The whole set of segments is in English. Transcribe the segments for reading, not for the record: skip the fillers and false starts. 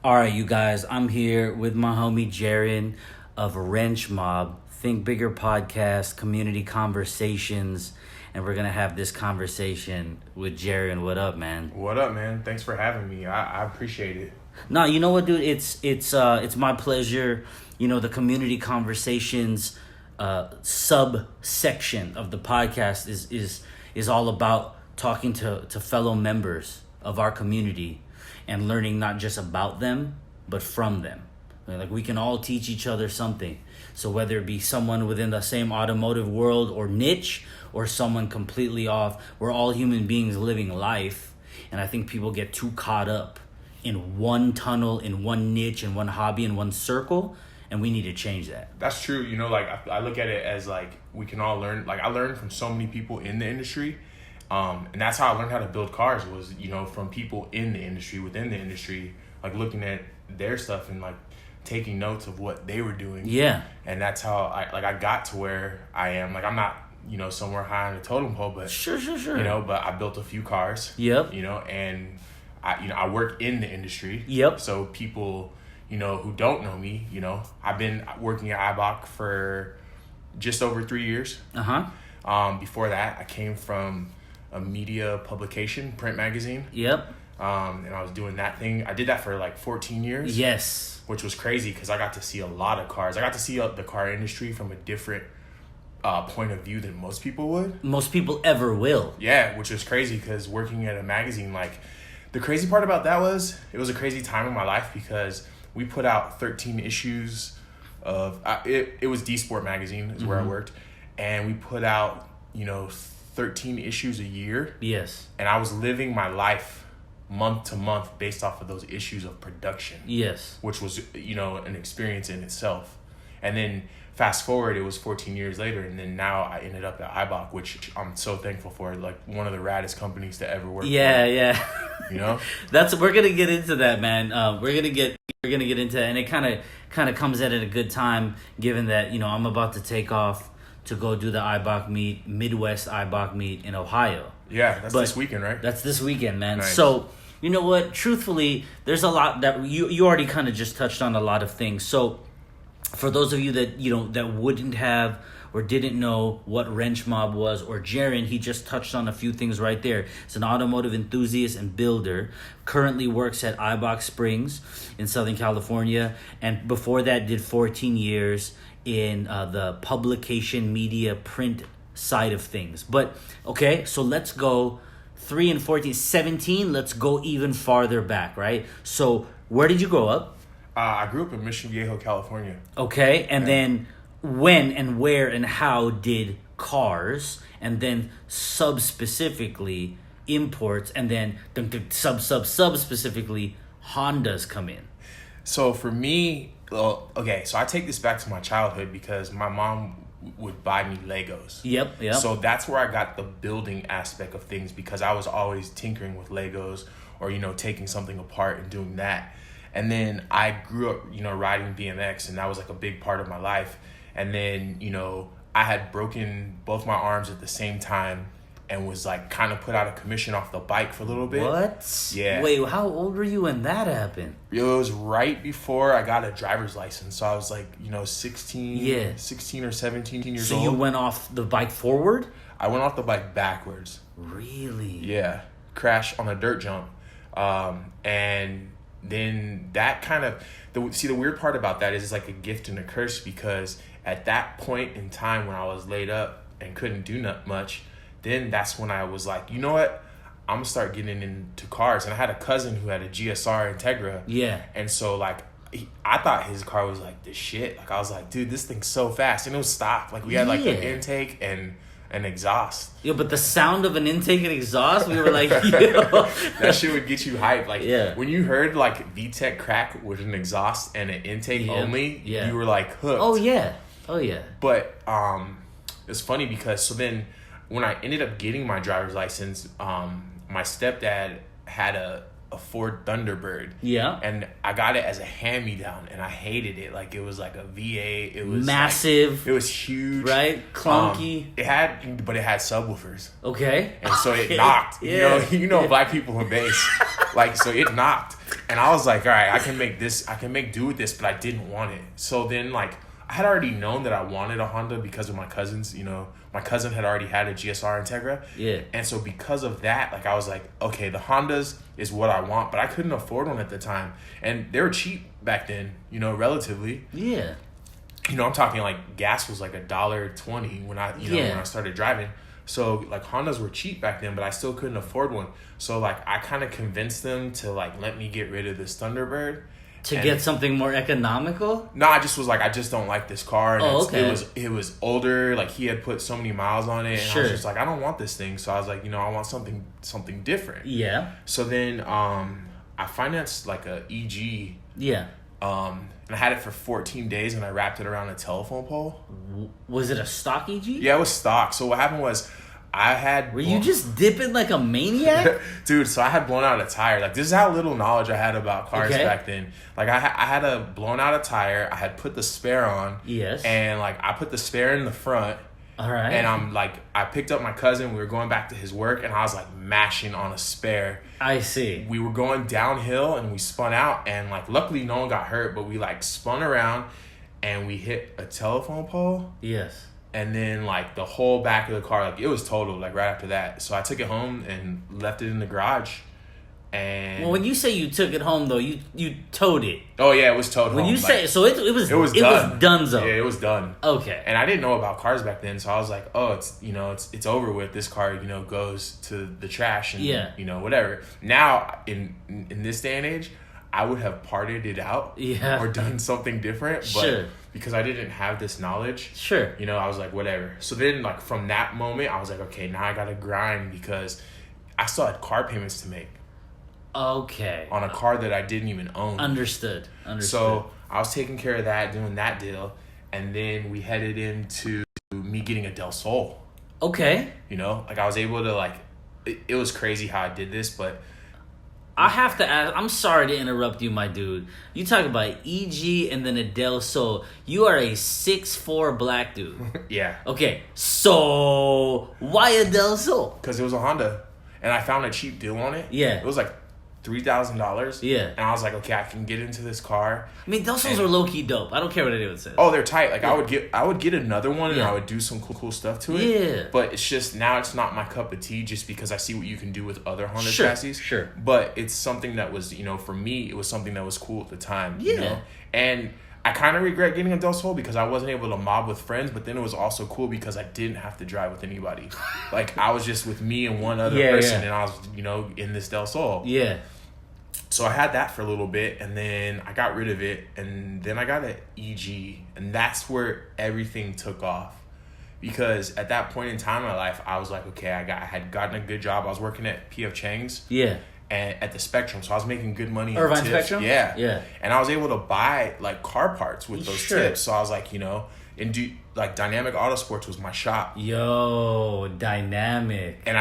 All right, you guys, I'm here with my homie Jeren of WRENCHMOB, Think Bigger podcast, community conversations, and we're gonna have this conversation with Jeren. What up, man? What up, man? Thanks for having me. I appreciate it. No, you know what, dude? It's my pleasure. You know, the community conversations subsection of the podcast is all about talking to fellow members of our community and learning not just about them, but from them. Like, we can all teach each other something. So whether it be someone within the same automotive world or niche, or someone completely off, we're all human beings living life. And I think people get too caught up in one tunnel, in one niche, in one hobby, in one circle, and we need to change that. That's true. You know, like, I look at it as, like, we can all learn. Like, I learned from so many people in the industry. And that's how I learned how to build cars was, you know, from people in the industry, within the industry, like looking at their stuff and like taking notes of what they were doing. Yeah. And that's how I got to where I am. Like, I'm not, you know, somewhere high on the totem pole, but Sure. you know, but I built a few cars. Yep. You know, and I work in the industry. Yep. So people, you know, who don't know me, you know, I've been working at Eibach for just over 3 years. Before that, I came from a media publication, print magazine. Yep. And I was doing that thing. I did that for like 14 years. Yes. Which was crazy because I got to see a lot of cars. I got to see the car industry from a different point of view than most people would. Most people ever will. Yeah, which was crazy because working at a magazine, like, the crazy part about that was it was a crazy time in my life because we put out 13 issues of it was D-Sport magazine is where I worked, and we put out, you know, 13 issues a year. Yes. And I was living my life month to month based off of those issues of production. Yes. Which was, you know, an experience in itself. And then fast forward, it was 14 years later, and then now I ended up at Eibach, which I'm so thankful for. Like, one of the raddest companies to ever work for. Yeah. You know? We're gonna get into that, man. We're gonna get into that, and it kind of comes at a good time, given that, you know, I'm about to take off to go do the Eibach meet, Midwest Eibach meet in Ohio. Yeah, that's this weekend, right? That's this weekend, man. Nice. So, you know what? Truthfully, there's a lot that you already kind of just touched on a lot of things. So, for those of you that, you know, that wouldn't have or didn't know what WRENCHMOB was, or Jeren, he just touched on a few things right there. It's an automotive enthusiast and builder. Currently works at Eibach Springs in Southern California, and before that did 14 years in the publication, media, print side of things. But, okay, so let's go 3 and 14, 17, let's go even farther back, right? So, where did you grow up? I grew up in Mission Viejo, California. Okay, and then when and where and how did cars, and then sub-specifically imports, and then sub-specifically Hondas come in? So for me, okay, so I take this back to my childhood because my mom would buy me Legos. Yep. So that's where I got the building aspect of things, because I was always tinkering with Legos, or, you know, taking something apart and doing that. And then I grew up, you know, riding BMX, and that was like a big part of my life. And then, you know, I had broken both my arms at the same time and was like kind of put out of commission off the bike for a little bit. What? Yeah. Wait, how old were you when that happened? It was right before I got a driver's license. So I was like, you know, 16 or 17 years old. So you went off the bike forward? I went off the bike backwards. Really? Yeah. Crashed on a dirt jump. And then that kind of, the weird part about that is it's like a gift and a curse, because at that point in time when I was laid up and couldn't do much, then that's when I was like, you know what? I'm going to start getting into cars. And I had a cousin who had a GS-R Integra. Yeah. And so, like, I thought his car was like the shit. Like, I was like, dude, this thing's so fast. And it was stock. Like, we had like an intake and an exhaust. Yeah, but the sound of an intake and exhaust, we were like, yo. That shit would get you hyped. Like, yeah. When you heard like VTEC crack with an exhaust and an intake only, you were like hooked. Oh yeah. But it's funny because so then when I ended up getting my driver's license, my stepdad had a Ford Thunderbird. Yeah. And I got it as a hand-me-down, and I hated it. Like, it was like a V8. It was massive. Like, it was huge. Right? Clunky. It had subwoofers. Okay. And so it knocked. Yeah. You know black people with bass. Like, so it knocked. And I was like, all right, I can make do with this, but I didn't want it. So then, like, I had already known that I wanted a Honda because of my cousins. You know, my cousin had already had a GS-R Integra. Yeah. And so because of that, like, I was like, okay, the Hondas is what I want, but I couldn't afford one at the time. And they were cheap back then, you know, relatively. Yeah. You know, I'm talking like gas was like $1.20 when I, when I started driving. So like Hondas were cheap back then, but I still couldn't afford one. So like I kind of convinced them to like let me get rid of this Thunderbird. To get something more economical? No, I just was like, I just don't like this car. And okay. It was older. Like he had put so many miles on it, and I was just like, I don't want this thing. So I was like, I want something different. Yeah. So then I financed like a EG. Yeah. And I had it for 14 days, and I wrapped it around a telephone pole. Was it a stock EG? Yeah, it was stock. So what happened was, I had... Were you just dipping like a maniac? Dude, so I had blown out a tire. Like, this is how little knowledge I had about cars back then. Like, I had blown out a tire. I had put the spare on. Yes. And, like, I put the spare in the front. All right. And I'm, like, I picked up my cousin. We were going back to his work, and I was, like, mashing on a spare. I see. We were going downhill, and we spun out. And, like, luckily no one got hurt, but we, like, spun around, and we hit a telephone pole. Yes. And then, like, the whole back of the car, like, it was totaled, like, right after that. So I took it home and left it in the garage. And... Well, when you say you took it home, though, you towed it. Oh, yeah, it was towed home. When you say... So it was done. It was donezo. Yeah, it was done. Okay. And I didn't know about cars back then, so I was like, oh, it's over with. This car, goes to the trash and, whatever. Now, in this day and age, I would have parted it out or done something different. But because I didn't have this knowledge, I was like, whatever. So then, like, from that moment, I was like, okay, now I got to grind because I still had car payments to make. Okay. On a car that I didn't even own. Understood. So I was taking care of that, doing that deal. And then we headed into me getting a Del Sol. Okay. Like I was able to, like, it was crazy how I did this, but... I have to ask, I'm sorry to interrupt you, my dude. You talk about EG and then a Del Sol. You are a 6'4" black dude. Yeah. Okay, so why a Del Sol? Because it was a Honda. And I found a cheap deal on it. Yeah. It was like $3,000. Yeah. And I was like, okay, I can get into this car. I mean, Del Sols are low-key dope. I don't care what anyone says. Oh, they're tight. Like, I would get another one and I would do some cool stuff to it. Yeah. But it's just, now it's not my cup of tea just because I see what you can do with other Honda chassis. Sure. But it's something that was, for me, it was something that was cool at the time. Yeah. And I kind of regret getting a Del Sol because I wasn't able to mob with friends, but then it was also cool because I didn't have to drive with anybody. Like, I was just with me and one other person and I was, in this Del Sol. Yeah. So I had that for a little bit, and then I got rid of it, and then I got an EG, and that's where everything took off. Because at that point in time in my life, I was like, okay, I had gotten a good job. I was working at P.F. Chang's. Yeah. And at the Spectrum, so I was making good money. Irvine Spectrum? Yeah. Yeah. And I was able to buy, like, car parts with those tips. So I was like, Dynamic Autosports was my shop. Yo, Dynamic. And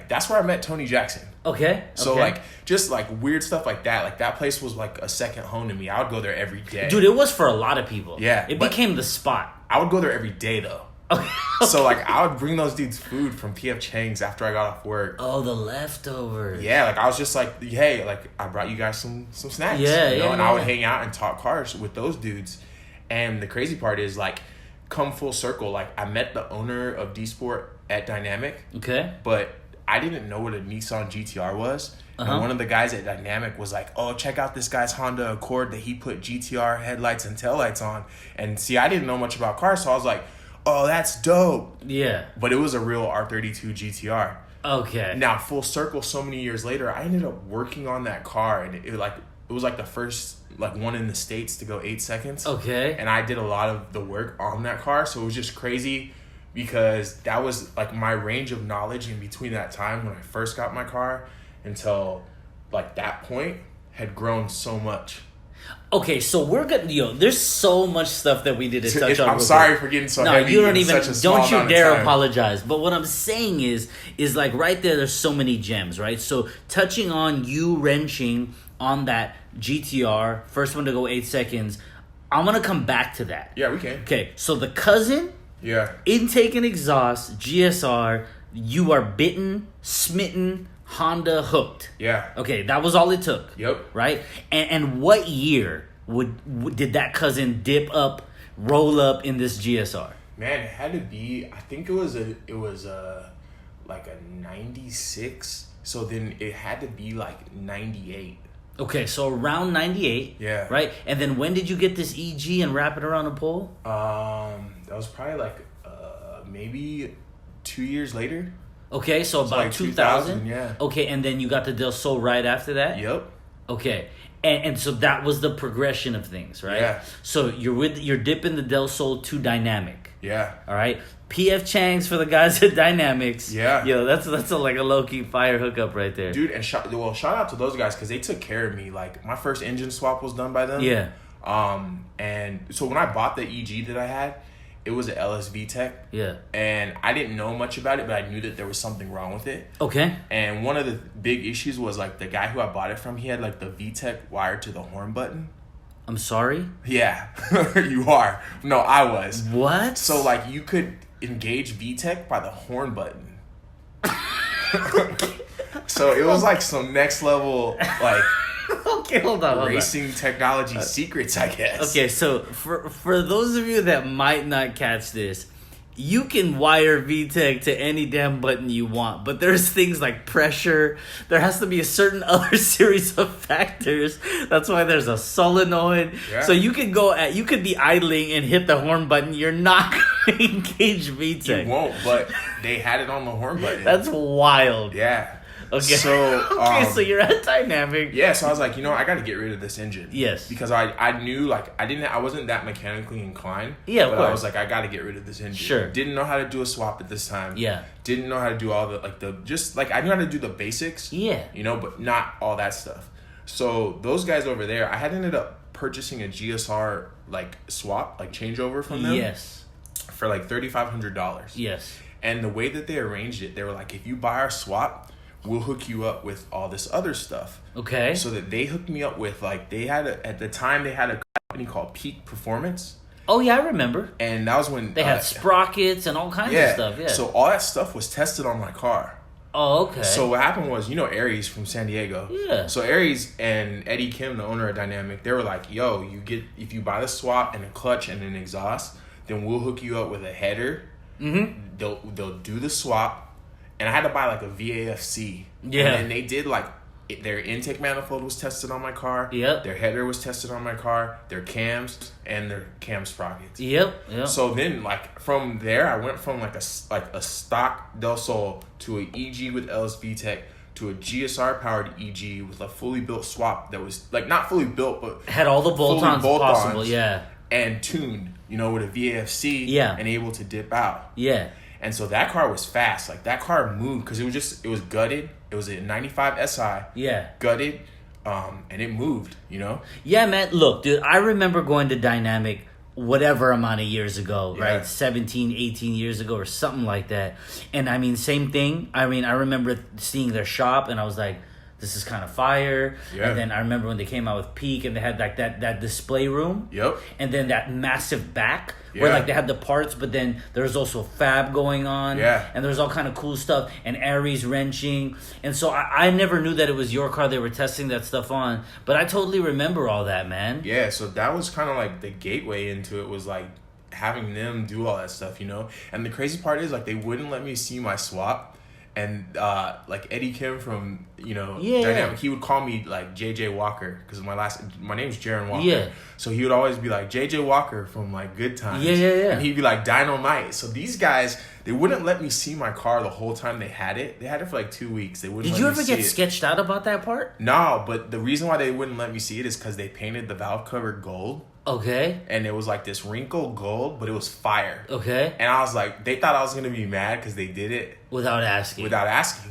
that's where I met Tony Jackson. Okay. So, like, just, like, weird stuff like that. Like, that place was, like, a second home to me. I would go there every day. Dude, it was for a lot of people. Yeah. It became the spot. I would go there every day, though. Okay. So, like, I would bring those dudes food from P.F. Chang's after I got off work. Oh, the leftovers. Yeah, like, I was just like, hey, like, I brought you guys some snacks. And I would hang out and talk cars with those dudes. And the crazy part is, like, come full circle. Like, I met the owner of D-Sport at Dynamic. Okay. But I didn't know what a Nissan GT-R was. And one of the guys at Dynamic was like, oh, check out this guy's Honda Accord that he put GT-R headlights and taillights on. And see, I didn't know much about cars, so I was like, oh, that's dope. Yeah. But it was a real R32 GT-R. Okay. Now, full circle, so many years later, I ended up working on that car. And it was like the first, like, one in the States to go 8 seconds. Okay. And I did a lot of the work on that car. So it was just crazy because that was, like, my range of knowledge in between that time when I first got my car until, like, that point had grown so much. Okay, so we're gonna, there's so much stuff that we did to touch on. I'm sorry for getting so heavy. No, you don't even, don't you dare time. Apologize. But what I'm saying is like right there's so many gems, right? So touching on you wrenching on that GT-R, first one to go 8 seconds, I'm gonna come back to that. Yeah, we can. Okay, so the cousin, yeah, intake and exhaust, GS-R, you are bitten, smitten, Honda hooked. Yeah. Okay, that was all it took. Yep. Right? And what year did that cousin roll up in this GS-R? Man, it had to be. I think it was like a 96. So then it had to be like 98. Okay, so around 98. Yeah. Right? And then when did you get this EG and wrap it around a pole? That was probably like maybe 2 years later. Okay, so about like 2000. Yeah. Okay, and then you got the Del Sol right after that? Yep. Okay. And so that was the progression of things, right? Yeah. So you're dipping the Del Sol to dynamic. Yeah. All right. PF Chang's for the guys at Dynamics. Yeah. Yo, that's like a low key fire hookup right there. Dude, and shout out to those guys because they took care of me. Like my first engine swap was done by them. Yeah. And so when I bought the EG that I had, it was an LS VTEC. Yeah. And I didn't know much about it, but I knew that there was something wrong with it. Okay. And one of the big issues was like the guy who I bought it from, he had like the VTEC wired to the horn button. I'm sorry? Yeah. You are. No, I was. What? So like you could engage VTEC by the horn button. So it was like some next level like Okay, hold on. racing technology secrets, I guess. Okay, so for those of you that might not catch this, you can wire VTEC to any damn button you want, but there's things like pressure. There has to be a certain other series of factors. That's why there's a solenoid. Yeah. So you could be idling and hit the horn button. You're not going to engage VTEC. You won't, but they had it on the horn button. That's wild. Yeah. Okay. So so you're at Dynamic. Yeah, so I was like, I got to get rid of this engine. Yes. Because I knew like I wasn't that mechanically inclined. Yeah, of but course. I was like, I got to get rid of this engine. Sure. Didn't know how to do a swap at this time. Yeah. Didn't know how to do all the I knew how to do the basics. Yeah. But not all that stuff. So those guys over there, I had ended up purchasing a GS-R like swap, like changeover from them. Yes. For like $3,500. Yes. And the way that they arranged it, they were like, if you buy our swap, we'll hook you up with all this other stuff. Okay. So that they hooked me up with like at the time they had a company called Peak Performance. Oh yeah, I remember. And that was when they had sprockets and all kinds of stuff. Yeah. So all that stuff was tested on my car. Oh, okay. So what happened was, Aries from San Diego. Yeah. So Aries and Eddie Kim, the owner of Dynamic, they were like, yo, if you buy the swap and a clutch and an exhaust, then we'll hook you up with a header. Mm-hmm. They'll do the swap. And I had to buy like a VAFC. Yeah. And then they did like their intake manifold was tested on my car. Yep. Their header was tested on my car. Their cams and their cam sprockets. Yep. So then like from there, I went from like a stock Del Sol to an EG with LS VTEC to a GS-R powered EG with a fully built swap that was like not fully built but had all the bolt-ons possible. Yeah. And tuned, with a VAFC. Yeah. And able to dip out. Yeah. And so that car was fast. Like that car moved because it was gutted. It was a 95 SI. Yeah. Gutted. And it moved, Yeah, man. Look, dude, I remember going to Dynamic whatever amount of years ago, right? 17, 18 years ago or something like that. And I mean, same thing. I mean, I remember seeing their shop and I was like, this is kind of fire. Yeah. And then I remember when they came out with Peak and they had like that display room. Yep. And then that massive back where like they had the parts, but then there's also fab going on. Yeah. And there's all kind of cool stuff and Aries wrenching. And so I never knew that it was your car they were testing that stuff on. But I totally remember all that, man. Yeah, so that was kind of like the gateway into it was like having them do all that stuff, And the crazy part is like they wouldn't let me see my swap. And like Eddie Kim from Dynamic, he would call me like JJ Walker because my name's Jeren Walker. Yeah. So he would always be like JJ Walker from like Good Times. Yeah. And he'd be like Dynamite. So these guys, they wouldn't let me see my car the whole time they had it. They had it for like 2 weeks. They wouldn't. Did you ever get sketched out about that part? No, but the reason why they wouldn't let me see it is because they painted the valve cover gold. Okay. And it was like this wrinkled gold, but it was fire. Okay. And I was like, they thought I was gonna be mad because they did it without asking.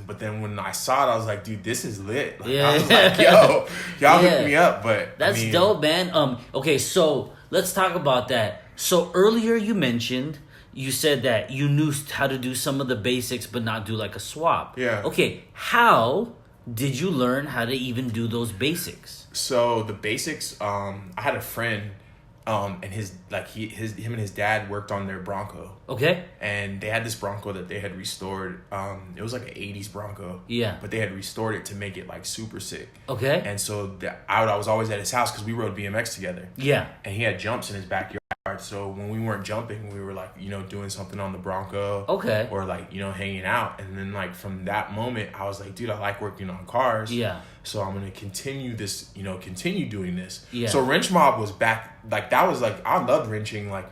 But then when I saw it, I was like, dude, this is lit. Like, yeah. I was like, yo, y'all hooked me up. But that's dope, man. Okay, so let's talk about that. So earlier you said that you knew how to do some of the basics, but not do like a swap. Yeah. Okay, how did you learn how to even do those basics? So the basics, I had a friend And him and his dad worked on their Bronco. Okay. And they had this Bronco that they had restored. It was like an 80s Bronco. Yeah. But they had restored it to make it like super sick. Okay. And so I was always at his house because we rode BMX together. Yeah. And he had jumps in his backyard. So when we weren't jumping, we were like, doing something on the Bronco. Okay. Or like, hanging out. And then like from that moment, I was like, dude, I like working on cars. Yeah. So I'm going to continue this, continue doing this. Yeah. So WRENCHMOB was back, like that was like, I loved wrenching like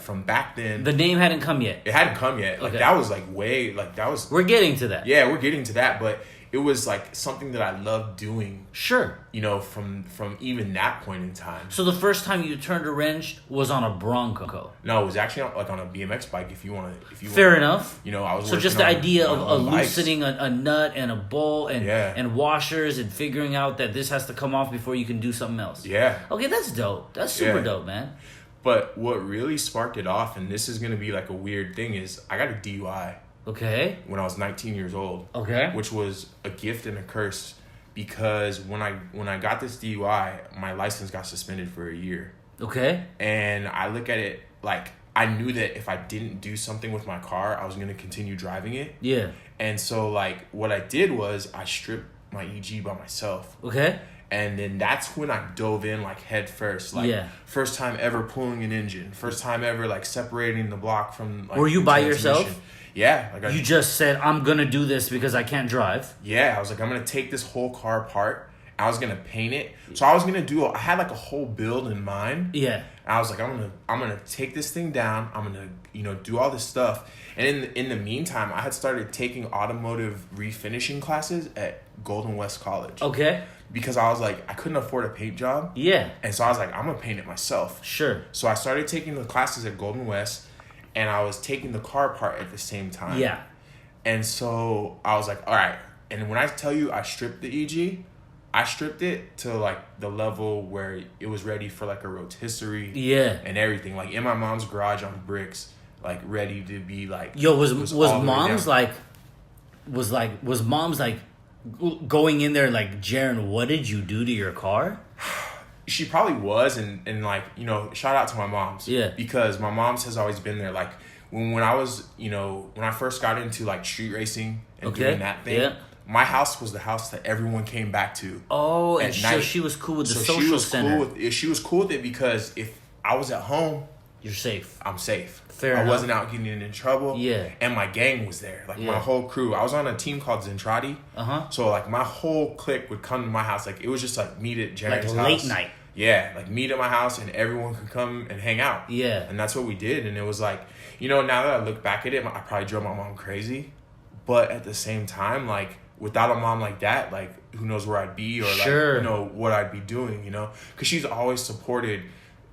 from back then. The name hadn't come yet. It hadn't come yet. Like that was like We're getting to that. Yeah, we're getting to that. But it was like something that I loved doing. Sure. From even that point in time. So the first time you turned a wrench was on a Bronco. No, it was actually on a BMX bike. Fair enough. I was so just the idea of bikes. loosening a nut and a bolt and washers and figuring out that this has to come off before you can do something else. Yeah. Okay, that's dope. That's super dope, man. But what really sparked it off, and this is gonna be like a weird thing, is I got a DUI. Okay. When I was 19 years old. Okay. Which was a gift and a curse, because when I got this DUI, my license got suspended for a year. Okay. And I look at it like I knew that if I didn't do something with my car, I was going to continue driving it. Yeah. And so like what I did was I stripped my EG by myself. Okay. And then that's when I dove in like head first. Like first time ever pulling an engine. First time ever like separating the block from like, were you by yourself? Yeah. Like you just said, I'm going to do this because I can't drive? Yeah. I was like, I'm going to take this whole car apart. I was going to paint it. So I was going to I had like a whole build in mind. Yeah. And I was like, I'm going to take this thing down. I'm going to, do all this stuff. And in the meantime, I had started taking automotive refinishing classes at Golden West College. Okay. Because I was like, I couldn't afford a paint job. Yeah. And so I was like, I'm going to paint it myself. Sure. So I started taking the classes at Golden West, and I was taking the car apart at the same time. Yeah. And so I was like, all right. And when I tell you I stripped the EG, I stripped it to like the level where it was ready for like a rotisserie. Yeah. And everything. Like in my mom's garage on bricks, like ready to be like. Yo, was mom's like going in there like, Jeren, what did you do to your car? She probably was, and like, shout out to my moms. Yeah. Because my mom's has always been there. Like when I was, when I first got into like street racing and doing that thing, my house was the house that everyone came back to. Oh, and so she was cool with the social center. She was cool with it because if I was at home, you're safe. I'm safe. Fair enough. I wasn't out getting in trouble. Yeah. And my gang was there. Like my whole crew. I was on a team called Zentradi. Uh-huh. So like my whole clique would come to my house. Like it was just like meet at Jeren's house. Like late night. Yeah. Like meet at my house and everyone could come and hang out. Yeah. And that's what we did. And it was like, now that I look back at it, I probably drove my mom crazy. But at the same time, like without a mom like that, like who knows where I'd be or like, what I'd be doing, Because she's always supported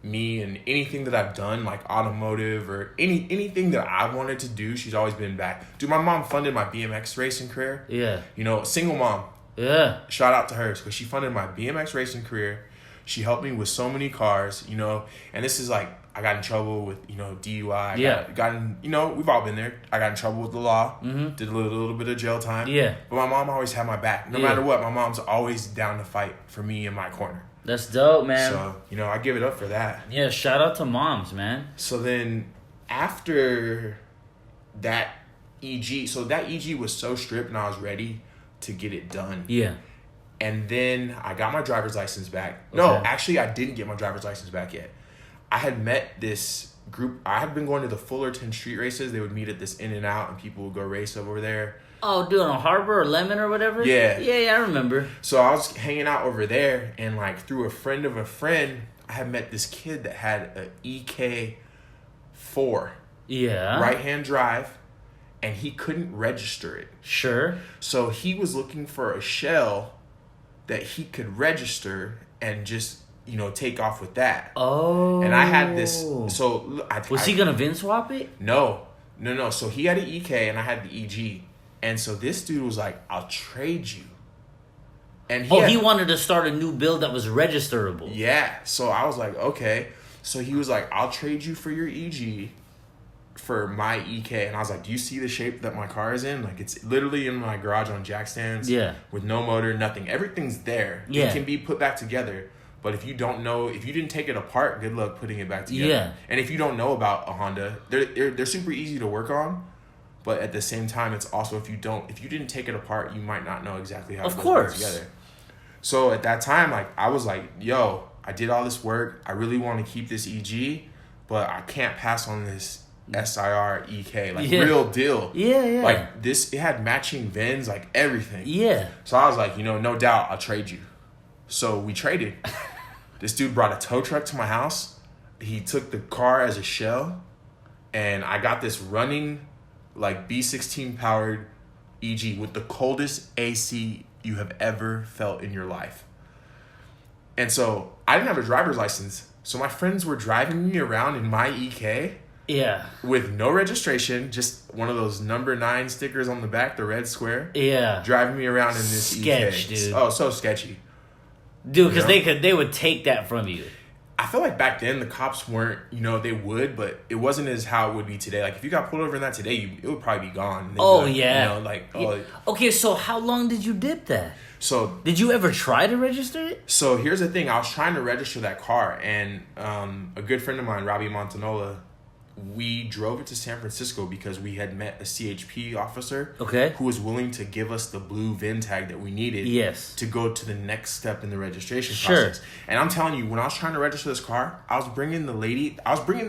me and anything that I've done, like automotive or anything that I wanted to do, she's always been back. Dude, my mom funded my BMX racing career. Yeah. Single mom. Yeah. Shout out to her because she funded my BMX racing career. She helped me with so many cars, and this is like, I got in trouble with, DUI. Got in, we've all been there. I got in trouble with the law. Mm-hmm. Did a little bit of jail time. Yeah. But my mom always had my back. No matter what, my mom's always down to fight for me in my corner. That's dope, man. So, I give it up for that. Yeah, shout out to moms, man. So then after that EG, so that EG was so stripped and I was ready to get it done. Yeah. And then I got my driver's license back. Okay. No, actually I didn't get my driver's license back yet. I had met this group. I had been going to the Fullerton street races. They would meet at this In-N-Out and people would go race over there. Oh, dude, on Harbor or Lemon or whatever? Yeah. Yeah, I remember. So I was hanging out over there, and like through a friend of a friend, I had met this kid that had an EK4. Yeah. Right-hand drive, and he couldn't register it. Sure. So he was looking for a shell that he could register and just, take off with that. Oh. And I had this, so... Was he going to VIN swap it? No. So he had an EK and I had the EG. And so this dude was like, I'll trade you. And he wanted to start a new build that was registerable. Yeah. So I was like, okay. So he was like, I'll trade you for your EG for my EK. And I was like, do you see the shape that my car is in? Like, it's literally in my garage on jack stands. Yeah. With no motor, nothing. Everything's there. Yeah. It can be put back together. But if you didn't take it apart, good luck putting it back together. Yeah. And if you don't know about a Honda, they're super easy to work on. But at the same time, it's also if you didn't take it apart, you might not know exactly how it goes back together. So at that time, like I was like, yo, I did all this work. I really want to keep this EG, but I can't pass on this SIR EK, like real deal. Yeah. Like this, it had matching VINs, like everything. Yeah. So I was like, no doubt, I'll trade you. So we traded. This dude brought a tow truck to my house. He took the car as a shell, and I got this running, like B16 powered EG with the coldest AC you have ever felt in your life. And so I didn't have a driver's license. So my friends were driving me around in my EK. Yeah. With no registration, just one of those number 9 stickers on the back, the red square. Yeah. Driving me around in this Sketch, EK. dude. Oh, so sketchy. Dude, because they would take that from you. I feel like back then the cops weren't, they would, but it wasn't as how it would be today. Like if you got pulled over in that today, it would probably be gone. Okay, so how long did you did that? So did you ever try to register it? So here's the thing. I was trying to register that car, and a good friend of mine, Robbie Montanola, we drove it to San Francisco because we had met a CHP officer who was willing to give us the blue VIN tag that we needed to go to the next step in the registration process. And I'm telling you, when I was trying to register this car, I was bringing the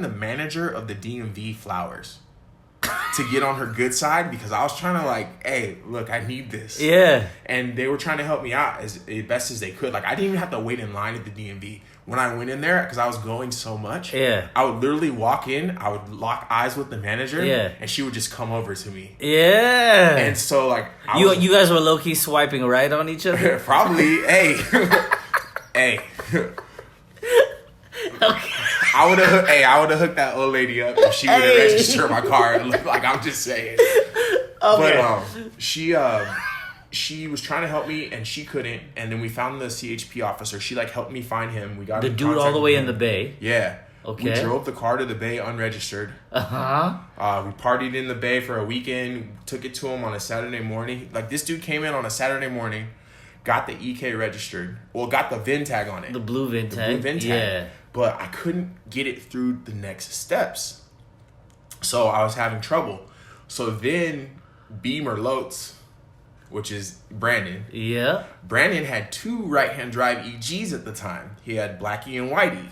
manager of the DMV flowers to get on her good side because I was trying to like, hey, look, I need this. Yeah. And they were trying to help me out as best as they could. Like I didn't even have to wait in line at the DMV. When I went in there, because I was going so much, I would literally walk in, I would lock eyes with the manager, and she would just come over to me. Yeah. And so, like... You guys were low-key swiping right on each other? Probably. Hey. Hey. Okay. I would have hooked that old lady up if she would have registered my car. Like, I'm just saying. Okay. But she was trying to help me and she couldn't, and then we found the CHP officer. She like helped me find him. We got the dude all the way in the Bay. Yeah. Okay. We drove the car to the Bay unregistered. We partied in the Bay for a weekend. Took it to him on a Saturday morning. Like this dude came in on a Saturday morning, got the EK registered. Well, got the VIN tag on it. The blue VIN tag. Yeah. But I couldn't get it through the next steps, so I was having trouble. So then Beamer Lotz, which is Brandon. Yeah. Brandon had 2 right-hand drive EGs at the time. He had Blackie and Whitey,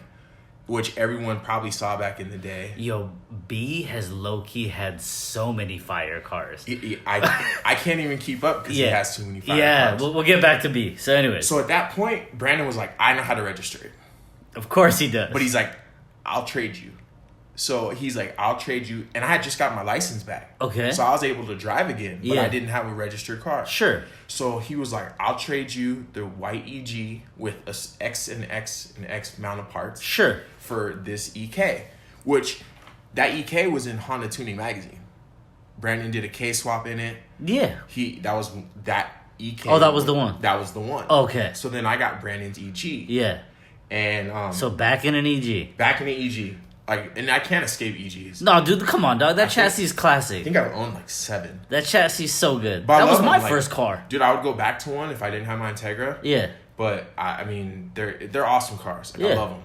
which everyone probably saw back in the day. Yo, B has low-key had so many fire cars. I can't even keep up because he has too many fire cars. Yeah, we'll get back to B. So anyways. So at that point, Brandon was like, I know how to register it. Of course he does. But he's like, I'll trade you. So he's like, I'll trade you. And I had just got my license back. Okay. So I was able to drive again. But I didn't have a registered car. Sure. So he was like, I'll trade you the white EG with a X and X and X amount of parts. Sure. For this EK. Which, that EK was in Honda Tuning Magazine. Brandon did a K-swap in it. Yeah. That EK. Oh, that was the one. That was the one. Okay. So then I got Brandon's EG. Yeah. And so back in an EG. Back in an EG. Like, and I can't escape EGs. No, dude, come on, dog. That chassis is classic. I think I've owned like 7. That chassis is so good. But that was my first car. Dude, I would go back to one if I didn't have my Integra. Yeah. But I mean, they're awesome cars. Like, I love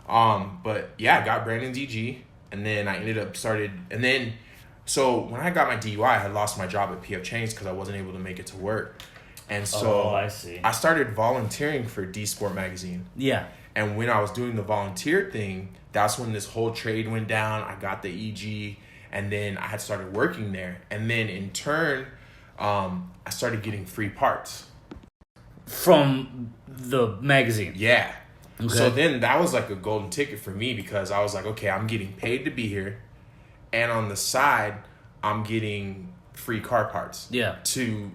them. But yeah, I got Brandon's EG, and then I ended up so when I got my DUI, I had lost my job at PF Chains because I wasn't able to make it to work. And so I started volunteering for D Sport magazine. Yeah. And when I was doing the volunteer thing, that's when this whole trade went down. I got the EG, and then I had started working there. And then in turn, I started getting free parts. From the magazine? Yeah. Okay. So then that was like a golden ticket for me because I was like, okay, I'm getting paid to be here. And on the side, I'm getting free car parts. Yeah. To,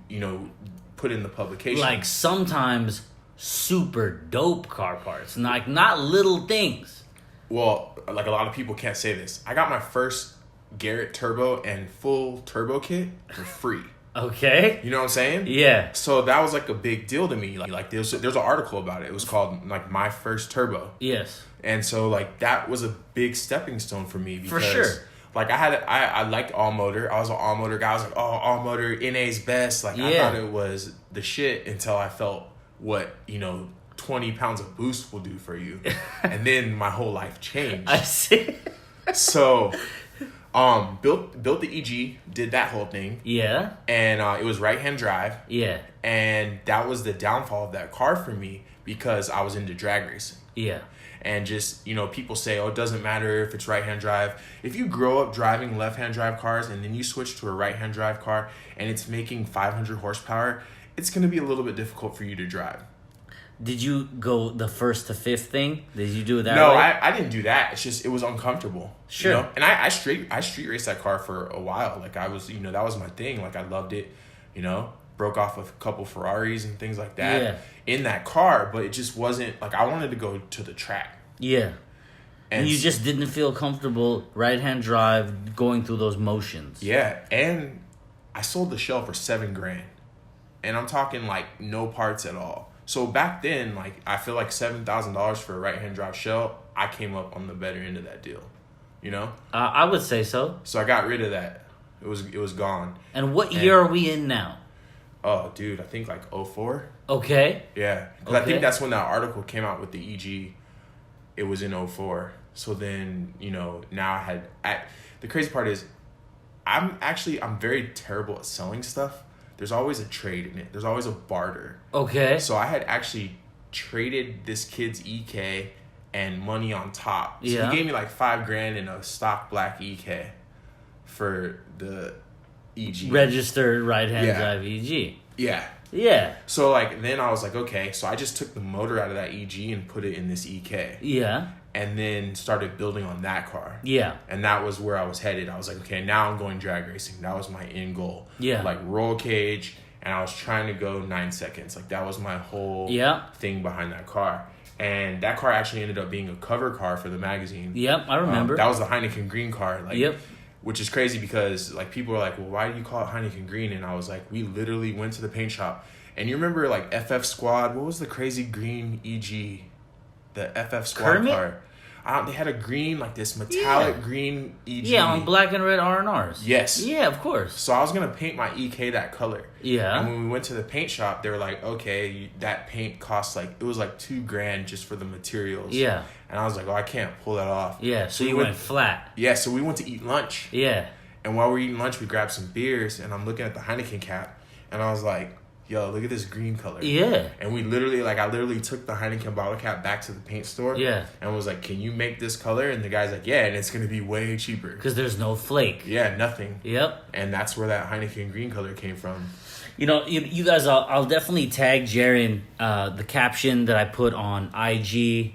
put in the publication. Like sometimes super dope car parts. Like not little things. Well, like a lot of people can't say this. I got my first Garrett turbo and full turbo kit for free. Okay. You know what I'm saying? Yeah. So that was like a big deal to me. Like there's an article about it. It was called like My First Turbo. Yes. And so like that was a big stepping stone for me because for sure. Like I liked all motor. I was an all motor guy. I was like, oh, all motor, NA's best. Like I thought it was the shit until I felt what, 20 pounds of boost will do for you. And then my whole life changed. I see. So, built the EG, did that whole thing. Yeah. And it was right-hand drive. Yeah. And that was the downfall of that car for me because I was into drag racing. Yeah. And just, people say, oh, it doesn't matter if it's right-hand drive. If you grow up driving left-hand drive cars and then you switch to a right-hand drive car and it's making 500 horsepower, it's going to be a little bit difficult for you to drive. Did you go the first to fifth thing? Did you do it that way? No, I didn't do that. It's just, it was uncomfortable. Sure. And I street raced that car for a while. Like I was, that was my thing. Like I loved it, broke off a couple Ferraris and things like that in that car, but it just wasn't like I wanted to go to the track. Yeah. And you just didn't feel comfortable right-hand drive going through those motions. Yeah. And I sold the shell for $7,000. And I'm talking like no parts at all. So back then, like I feel like $7,000 for a right-hand drive shell, I came up on the better end of that deal. I would say so. So I got rid of that. It was gone. And what year are we in now? Oh, dude, I think like 2004. Okay. Yeah. Because I think that's when that article came out with the EG. It was in 2004. So then, now the crazy part is I'm very terrible at selling stuff. There's always a trade in it. There's always a barter. Okay. So I had actually traded this kid's EK and money on top. So he gave me like $5,000 in a stock black EK for the EG. Registered right-hand drive EG. Yeah. Yeah. So like then I was like, okay, so I just took the motor out of that EG and put it in this EK. Yeah. And then started building on that car. Yeah. And that was where I was headed. I was like, okay, now I'm going drag racing. That was my end goal. Yeah. Like roll cage, and I was trying to go 9 seconds. Like that was my whole thing behind that car. And that car actually ended up being a cover car for the magazine. Yep, I remember. That was the Heineken Green car. Like, yep. Which is crazy because like people are like, well, why do you call it Heineken Green? And I was like, we literally went to the paint shop. And you remember like FF Squad? What was the crazy green EG? The FF Squad Kermit? car. They had a green, like this metallic green EG. Yeah, on black and red R&Rs. Yes. Yeah, of course. So I was going to paint my EK that color. Yeah. And when we went to the paint shop, they were like, okay, that paint costs like, it was like $2,000 just for the materials. Yeah. And I was like, oh, I can't pull that off. Yeah, so you went flat. Yeah, so we went to eat lunch. Yeah. And while we're eating lunch, we grabbed some beers, and I'm looking at the Heineken cap, and I was like, yo, look at this green color. Yeah. And I literally took the Heineken bottle cap back to the paint store. Yeah. And was like, can you make this color? And the guy's like, yeah, and it's going to be way cheaper. Because there's no flake. Yeah, nothing. Yep. And that's where that Heineken green color came from. You guys, I'll definitely tag Jeren, the caption that I put on IG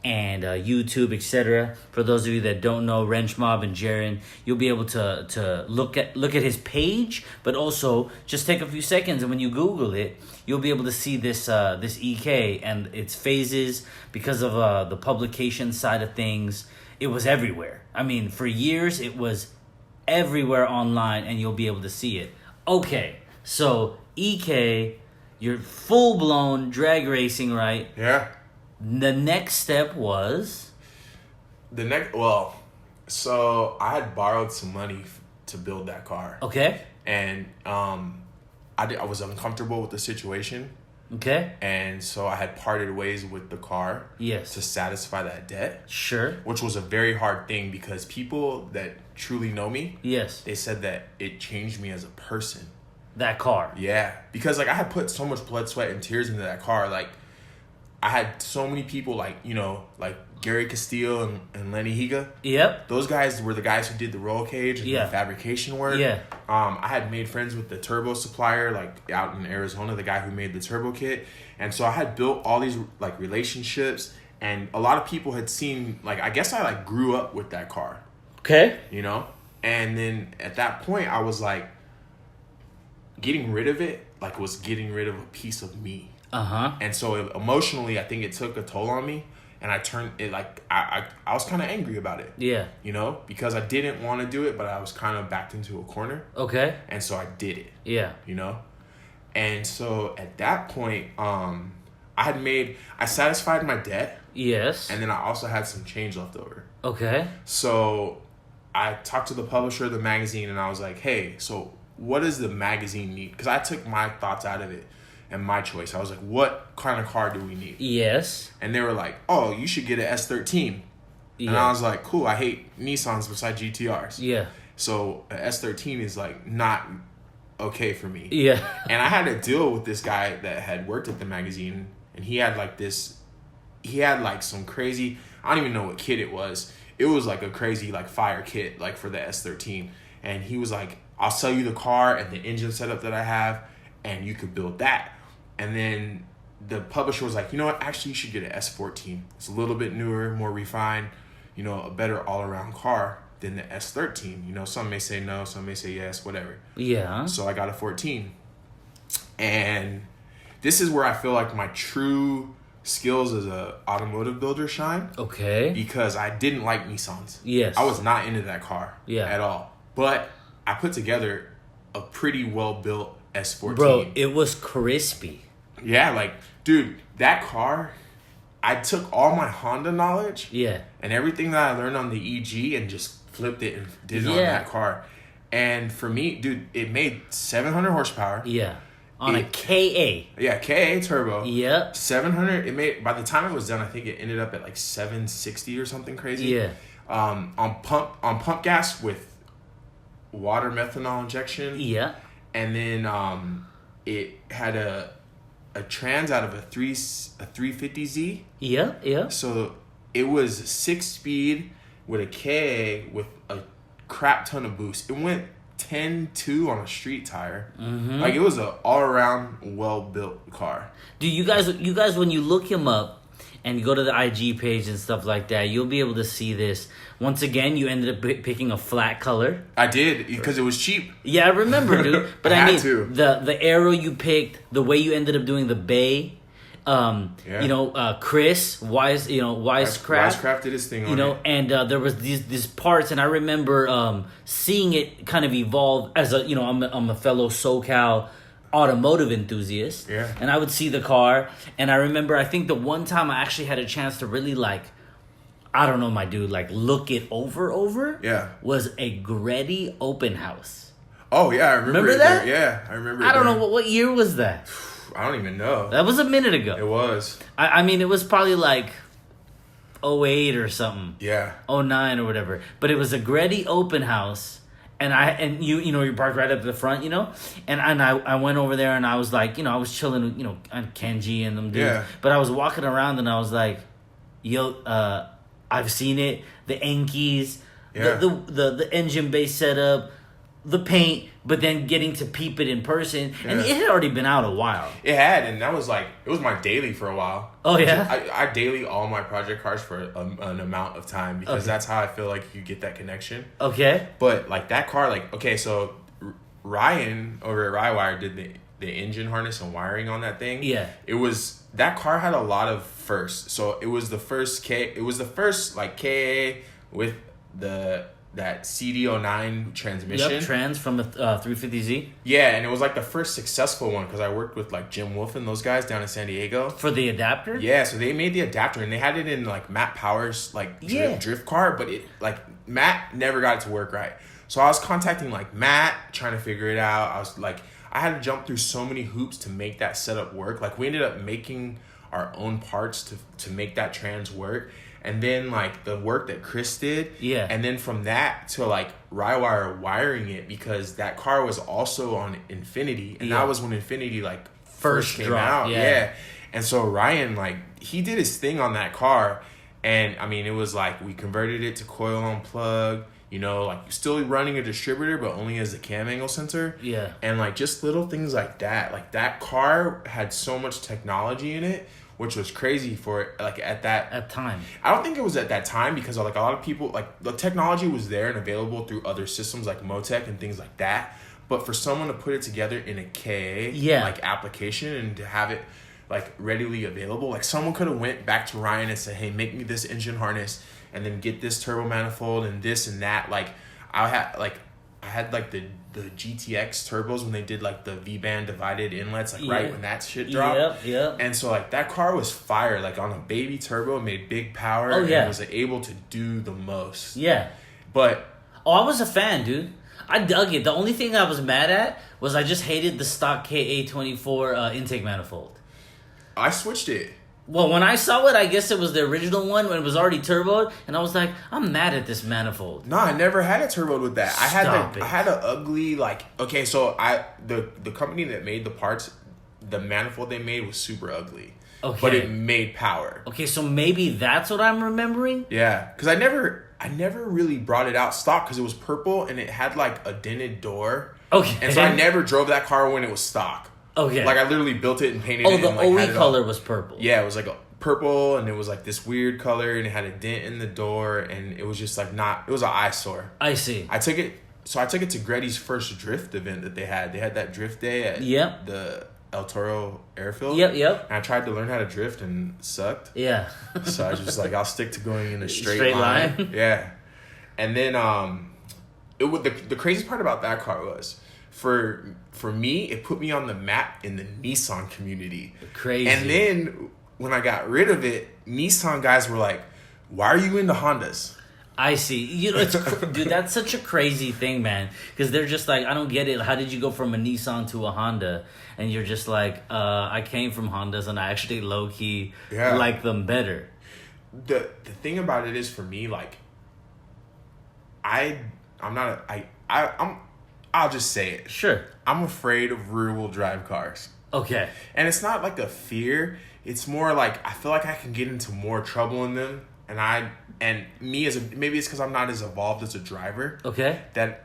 and YouTube, etc. For those of you that don't know WRENCHMOB and Jeren, you'll be able to look at his page, but also just take a few seconds, and when you Google it, you'll be able to see this EK and its phases because of the publication side of things. It was everywhere. I mean, for years it was everywhere online, and you'll be able to see it. Okay, so EK, you're full blown drag racing, right? Yeah. The next step was? So I had borrowed some money to build that car. Okay. And I was uncomfortable with the situation. Okay. And so I had parted ways with the car. Yes. To satisfy that debt. Sure. Which was a very hard thing because people that truly know me, yes, they said that it changed me as a person. That car. Yeah. Because like I had put so much blood, sweat, and tears into that car. Like I had so many people like Gary Castillo and Lenny Higa. Yep. Those guys were the guys who did the roll cage and the fabrication work. Yeah. I had made friends with the turbo supplier, like out in Arizona, the guy who made the turbo kit. And so I had built all these like relationships, and a lot of people had seen, like, I guess I like grew up with that car. Okay. And then at that point I was like, getting rid of it, like was getting rid of a piece of me. Uh-huh. And so emotionally, I think it took a toll on me, and I turned it like I was kind of angry about it. Yeah. Because I didn't want to do it, but I was kind of backed into a corner. Okay. And so I did it. Yeah. And so at that point, I satisfied my debt. Yes. And then I also had some change left over. Okay. So I talked to the publisher of the magazine, and I was like, hey, so what does the magazine need? Because I took my thoughts out of it. and my choice. I was like, what kind of car do we need? Yes. And they were like, oh, you should get an S13. Yeah. And I was like, cool, I hate Nissans besides GTRs. Yeah. So an S13 is like not okay for me. Yeah. And I had to deal with this guy that had worked at the magazine, and he had like some crazy, I don't even know what kit it was. It was like a crazy like fire kit like for the S13. And he was like, I'll sell you the car and the engine setup that I have, and you could build that. And then the publisher was like, you know what, actually you should get an S14. It's a little bit newer, more refined, you know, a better all-around car than the S13. You know, some may say no, some may say yes, whatever. Yeah. So I got a 14. And this is where I feel like my true skills as a automotive builder shine. Okay. Because I didn't like Nissans. Yes. I was not into that car at all. But I put together a pretty well-built S14. Bro, it was crispy. Yeah, like, dude, that car, I took all my Honda knowledge and everything that I learned on the EG and just flipped it and did it on that car. And for me, dude, it made 700 horsepower. Yeah. On a KA. Yeah, KA turbo. Yep. 700, it made, by the time it was done, I think it ended up at like 760 or something crazy. Yeah. On pump gas with water methanol injection. Yeah. And then it had a trans out of a 350Z. Yeah, yeah. So it was 6-speed with a KA with a crap ton of boost. It went 10.2 on a street tire. Mm-hmm. Like, it was an all-around well-built car. Dude, you guys, when you look him up and you go to the IG page and stuff like that, you'll be able to see this. Once again, you ended up picking a flat color. I did, because it was cheap. Yeah, I remember, dude. But I mean, to. the arrow you picked, the way you ended up doing the bay, you know, Chris Wisecraft did his thing on it. And there was these parts, and I remember seeing it kind of evolve as a, you know, I'm a fellow SoCal automotive enthusiast. Yeah. And I would see the car, and I remember, I think the one time I actually had a chance to really, like, I don't know, my dude, like, look it over. Yeah. Was a Gretty open house. Oh, yeah, I remember that? There. Yeah, I remember I don't know, what year was that? I don't even know. That was a minute ago. It was. I mean, it was probably like 08 or something. Yeah. 09 or whatever. But it was a Gretty open house. And you know, you parked right up at the front, you know? And I went over there and I was like, you know, I was chilling with, you know, Kenji and them dudes. Yeah. But I was walking around and I was like, yo, I've seen it. The Enkeys, the engine base setup, the paint, but then getting to peep it in person. Yeah. And it had already been out a while. It had, and that was like, it was my daily for a while. Oh, yeah? I daily all my project cars for an amount of time, because that's how I feel like you get that connection. Okay. But like that car, like, okay, so Ryan over at Rywire did the engine harness and wiring on that thing. Yeah. That car had a lot of firsts. So it was the first like KA with that CD09 transmission. Yep, trans from the 350Z. Yeah, and it was like the first successful one, because I worked with like Jim Wolf and those guys down in San Diego. For the adapter? Yeah, so they made the adapter, and they had it in like Matt Power's like drift car, but it like Matt never got it to work right. So I was contacting like Matt, trying to figure it out. I was like, I had to jump through so many hoops to make that setup work. Like, we ended up making our own parts to make that trans work. And then, like, the work that Chris did. Yeah. And then from that to, like, Rywire wiring it, because that car was also on Infinity. And that was when Infinity, like, first came out. Yeah. And so Ryan, like, he did his thing on that car. And, I mean, it was like, we converted it to coil on plug. You know, like, still running a distributor, but only as a cam angle sensor. Yeah. And, like, just little things like that. Like, that car had so much technology in it, which was crazy for it, like, at time. I don't think it was at that time, because, like, a lot of people, like, the technology was there and available through other systems like Motec and things like that. But for someone to put it together in a KA, like, application, and to have it, like, readily available, like, someone could have went back to Ryan and said, hey, make me this engine harness, and then get this turbo manifold and this and that. Like, I had like the GTX turbos when they did like the V-band divided inlets, like right when that shit dropped. Yeah. And so like that car was fire, like on a baby turbo, made big power. And was able to do the most. Yeah. But I was a fan, dude. I dug it. The only thing I was mad at was I just hated the stock KA24 intake manifold. I switched it. Well, when I saw it, I guess it was the original one when it was already turboed, and I was like, I'm mad at this manifold. No, I never had it turboed with that. I Stop it. had an ugly, like, okay, so the company that made the parts, the manifold they made was super ugly. Okay. But it made power. Okay, so maybe that's what I'm remembering? Yeah, because I never really brought it out stock because it was purple and it had like a dented door. Okay. And so I never drove that car when it was stock. Okay. Like I literally built it and painted it. The and, like, OE had it color all. was purple. Yeah, it was like a purple and it was like this weird color and it had a dent in the door and it was just like it was an eyesore. I see. I took it to Gretty's first drift event that they had. They had that drift day at the El Toro airfield. Yep. And I tried to learn how to drift and sucked. Yeah. So I was just like, I'll stick to going in a straight line. Yeah. And then the crazy part about that car was for me, it put me on the map in the Nissan community. Crazy. And then when I got rid of it, Nissan guys were like, why are you into Hondas? I see. You know, dude, that's such a crazy thing, man. Because they're just like, I don't get it. How did you go from a Nissan to a Honda? And you're just like, I came from Hondas and I actually low key like them better. The thing about it is for me, like, I'll just say it. Sure. I'm afraid of rear wheel drive cars. Okay. And it's not like a fear. It's more like I feel like I can get into more trouble in them. Maybe it's because I'm not as evolved as a driver. Okay. That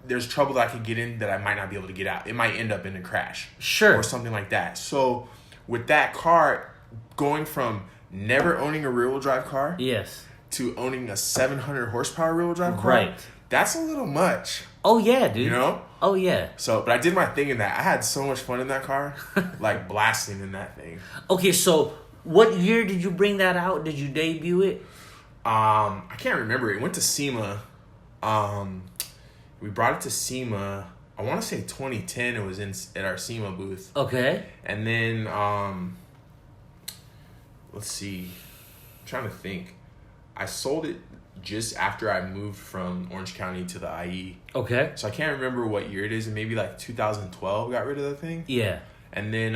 there's trouble that I could get in that I might not be able to get out. It might end up in a crash. Sure. Or something like that. So with that car, going from never owning a rear wheel drive car. Yes. To owning a 700 horsepower rear wheel drive car. Right. That's a little much. Oh yeah, dude. You know? Oh yeah. So, but I did my thing in that. I had so much fun in that car. Like blasting in that thing. Okay, so what year did you bring that out? Did you debut it? I can't remember. It went to SEMA. We brought it to SEMA. I want to say 2010. It was at our SEMA booth. Okay. And then, let's see. I'm trying to think. I sold it just after I moved from Orange County to the IE. Okay. So I can't remember what year it is. Maybe like 2012 got rid of the thing. Yeah. And then,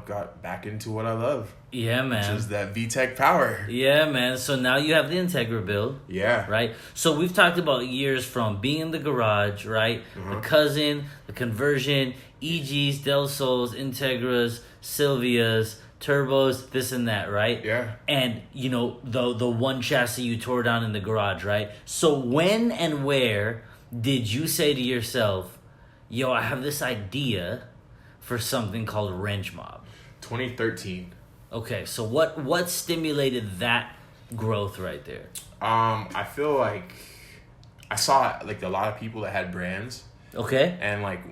got back into what I love. Yeah, man. Which is that VTEC power. Yeah, man. So now you have the Integra build. Yeah. Right? So we've talked about years from being in the garage, right? The cousin, the conversion, EGs, Del Sols, Integras, Silvias, turbos, this and that, right? Yeah. And, the one chassis you tore down in the garage, right? So when and where did you say to yourself, yo, I have this idea for something called WRENCHMOB? 2013. Okay, so what stimulated that growth right there? I feel like I saw like a lot of people that had brands. Okay. And like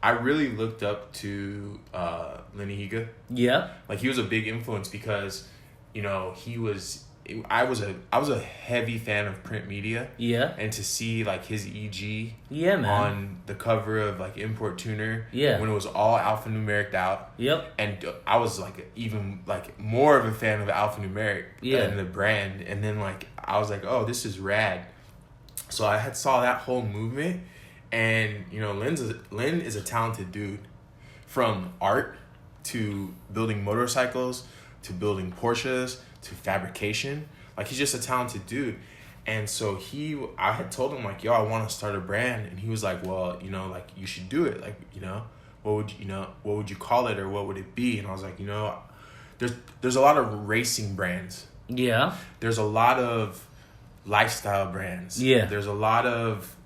I really looked up to Lenny Higa. Yeah. Like he was a big influence because, I was a heavy fan of print media. Yeah. And to see like his EG on the cover of like Import Tuner. Yeah. When it was all alphanumeric out. Yep. And I was like even like more of a fan of alphanumeric than the brand. And then like I was like, oh, this is rad. So I saw that whole movement. And, Len is a talented dude. From art to building motorcycles to building Porsches to fabrication. Like, he's just a talented dude. And so I had told him, like, yo, I want to start a brand. And he was like, well, like, you should do it. Like, what would you call it or what would it be? And I was like, there's a lot of racing brands. Yeah. There's a lot of lifestyle brands. Yeah. There's a lot of,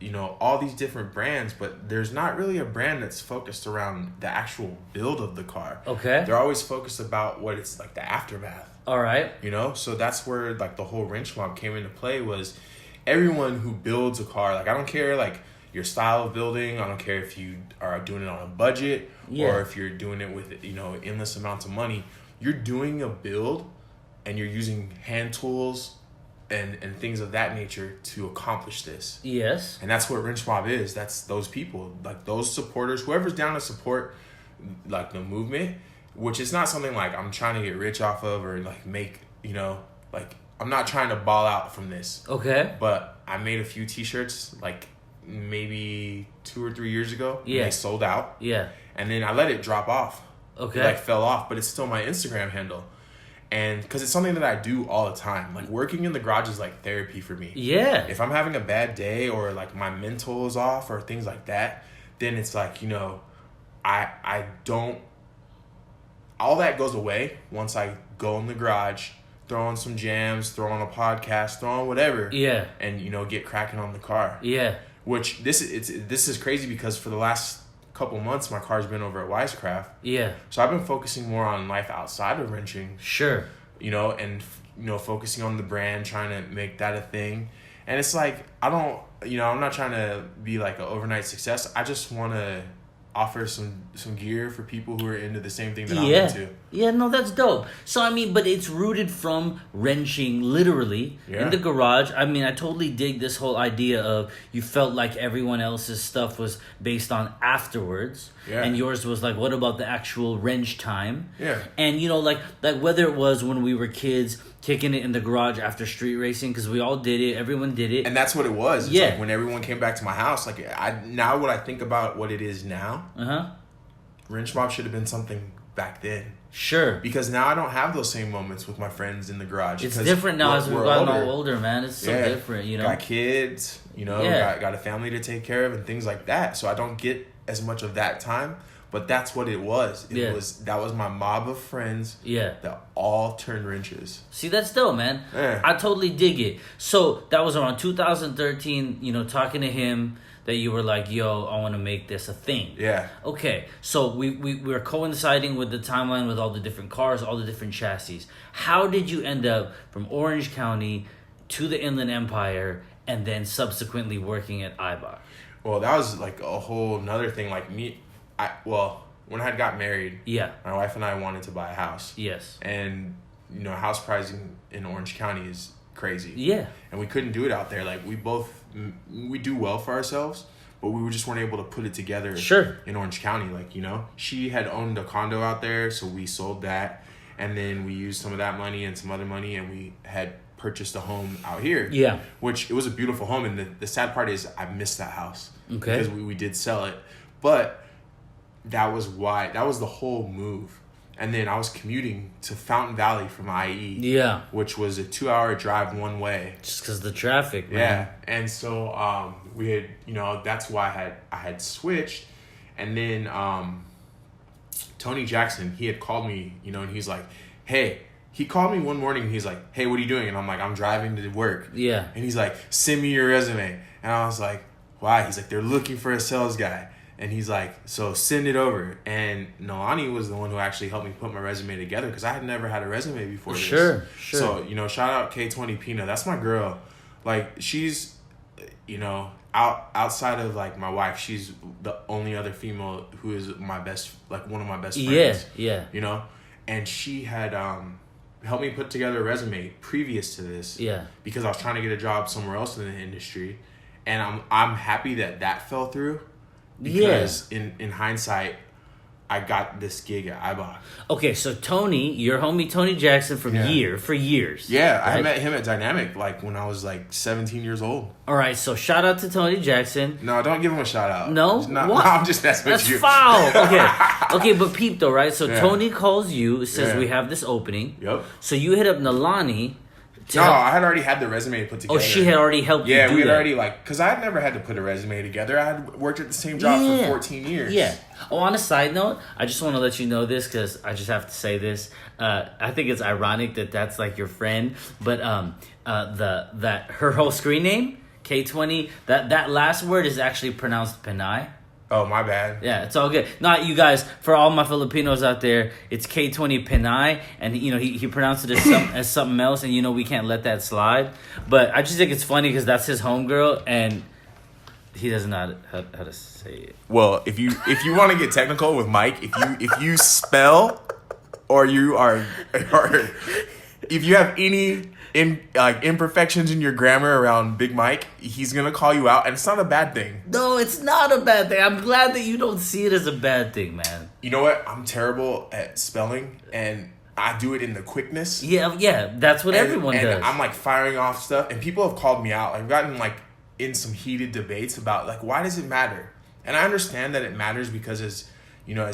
all these different brands, but there's not really a brand that's focused around the actual build of the car. Okay. They're always focused about what it's like the aftermath. All right. So that's where like the whole WRENCHMOB came into play was everyone who builds a car. Like I don't care like your style of building. I don't care if you are doing it on a budget or if you're doing it with, endless amounts of money. You're doing a build and you're using hand tools and things of that nature to accomplish this. Yes. And that's what WRENCHMOB is. That's those people, like those supporters, whoever's down to support like the movement, which is not something like I'm trying to get rich off of or like make, like I'm not trying to ball out from this. Okay. But I made a few t-shirts like maybe 2 or 3 years ago. Yeah. And they sold out. Yeah. And then I let it drop off. Okay. It like fell off, but it's still my Instagram handle. And because it's something that I do all the time. Like working in the garage is like therapy for me. Yeah. If I'm having a bad day or like my mental is off or things like that, then it's like, you know, I don't, all that goes away once I go in the garage, throw on some jams, throw on a podcast, throw on whatever. Yeah. And, you know, get cracking on the car. Yeah. Which this is crazy because for the last couple months my car's been over at Wisecraft. Yeah. So I've been focusing more on life outside of wrenching. Sure. You know, and you know, focusing on the brand, trying to make that a thing. And it's like I'm not trying to be like an overnight success. I just want to offer some gear for people who are into the same thing that I'm into. Yeah, no, that's dope. So, I mean, but it's rooted from wrenching literally in the garage. I mean, I totally dig this whole idea of you felt like everyone else's stuff was based on afterwards. Yeah. And yours was like, what about the actual wrench time? Yeah. And, you know, like whether it was when we were kids kicking it in the garage after street racing, because we all did it, everyone did it. And that's what it was. It's yeah. Like when everyone came back to my house, like now when I think about what it is now, WRENCHMOB should have been something back then. Sure. Because now I don't have those same moments with my friends in the garage. It's different now as we've gotten all older, man. It's so different, you know. Got kids, you know, got a family to take care of and things like that. So I don't get as much of that time. But that's what it was. That was my mob of friends. Yeah. That all turned wrenches. See, that's dope, man. Yeah. I totally dig it. So that was around 2013, you know, talking to him that you were like, yo, I want to make this a thing. Yeah. Okay. So we were coinciding with the timeline with all the different cars, all the different chassis. How did you end up from Orange County to the Inland Empire and then subsequently working at Eibach? Well, that was like a whole nother thing. Like when I had got married, my wife and I wanted to buy a house. Yes. And, you know, house pricing in Orange County is crazy. Yeah. And we couldn't do it out there. Like, we do well for ourselves, but we just weren't able to put it together in Orange County. Like, you know, she had owned a condo out there, so we sold that. And then we used some of that money and some other money, and we had purchased a home out here. Yeah. Which, it was a beautiful home. And the sad part is I missed that house. Okay. Because we did sell it. But that was the whole move. And then I was commuting to Fountain Valley from IE. Yeah. Which was a 2-hour drive one way. Just because the traffic, man. Yeah. And so we had, you know, that's why I had switched. And then Tony Jackson, he had called me, you know, and he's like, hey, he called me one morning and he's like, hey, what are you doing? And I'm like, I'm driving to work. Yeah. And he's like, send me your resume. And I was like, why? He's like, they're looking for a sales guy. And he's like, so send it over. And Nalani was the one who actually helped me put my resume together because I had never had a resume before this. Sure. So, you know, shout out K20 Pina. That's my girl. Like, she's, you know, outside of, like, my wife, she's the only other female who is one of my best friends. Yeah. You know? And she had helped me put together a resume previous to this. Yeah. Because I was trying to get a job somewhere else in the industry. And I'm happy that fell through. Because in hindsight, I got this gig at Eibach. Okay, so Tony, your homie Tony Jackson for years. Yeah, right? I met him at Dynamic like when I was like 17 years old. All right, so shout out to Tony Jackson. No, don't give him a shout out. No? What? No, I'm just messing with you. That's foul. Okay, but peep though, right? So Tony calls you, says we have this opening. Yep. So you hit up Nalani. I had already had the resume put together. Oh, she had already helped you do that. Yeah, we had already, because I had never had to put a resume together. I had worked at the same job for 14 years. Yeah. Oh, on a side note, I just want to let you know this because I just have to say this. I think it's ironic that that's like your friend, but that her whole screen name, K20, that last word is actually pronounced Pinay. Oh, my bad. Yeah, it's all good. Not you guys, for all my Filipinos out there, it's K20 Pinay, and you know he pronounced it as something else, and you know we can't let that slide. But I just think it's funny because that's his homegirl, and he doesn't know how to say it. Well, if you want to get technical with Mike, if you spell or you are or if you have any imperfections in your grammar around Big Mike, he's gonna call you out, and it's not a bad thing. No, it's not a bad thing. I'm glad that you don't see it as a bad thing, man. You know what? I'm terrible at spelling, and I do it in the quickness. Yeah, that's what everyone does. And I'm like firing off stuff, and people have called me out. I've gotten like in some heated debates about like, why does it matter? And I understand that it matters because as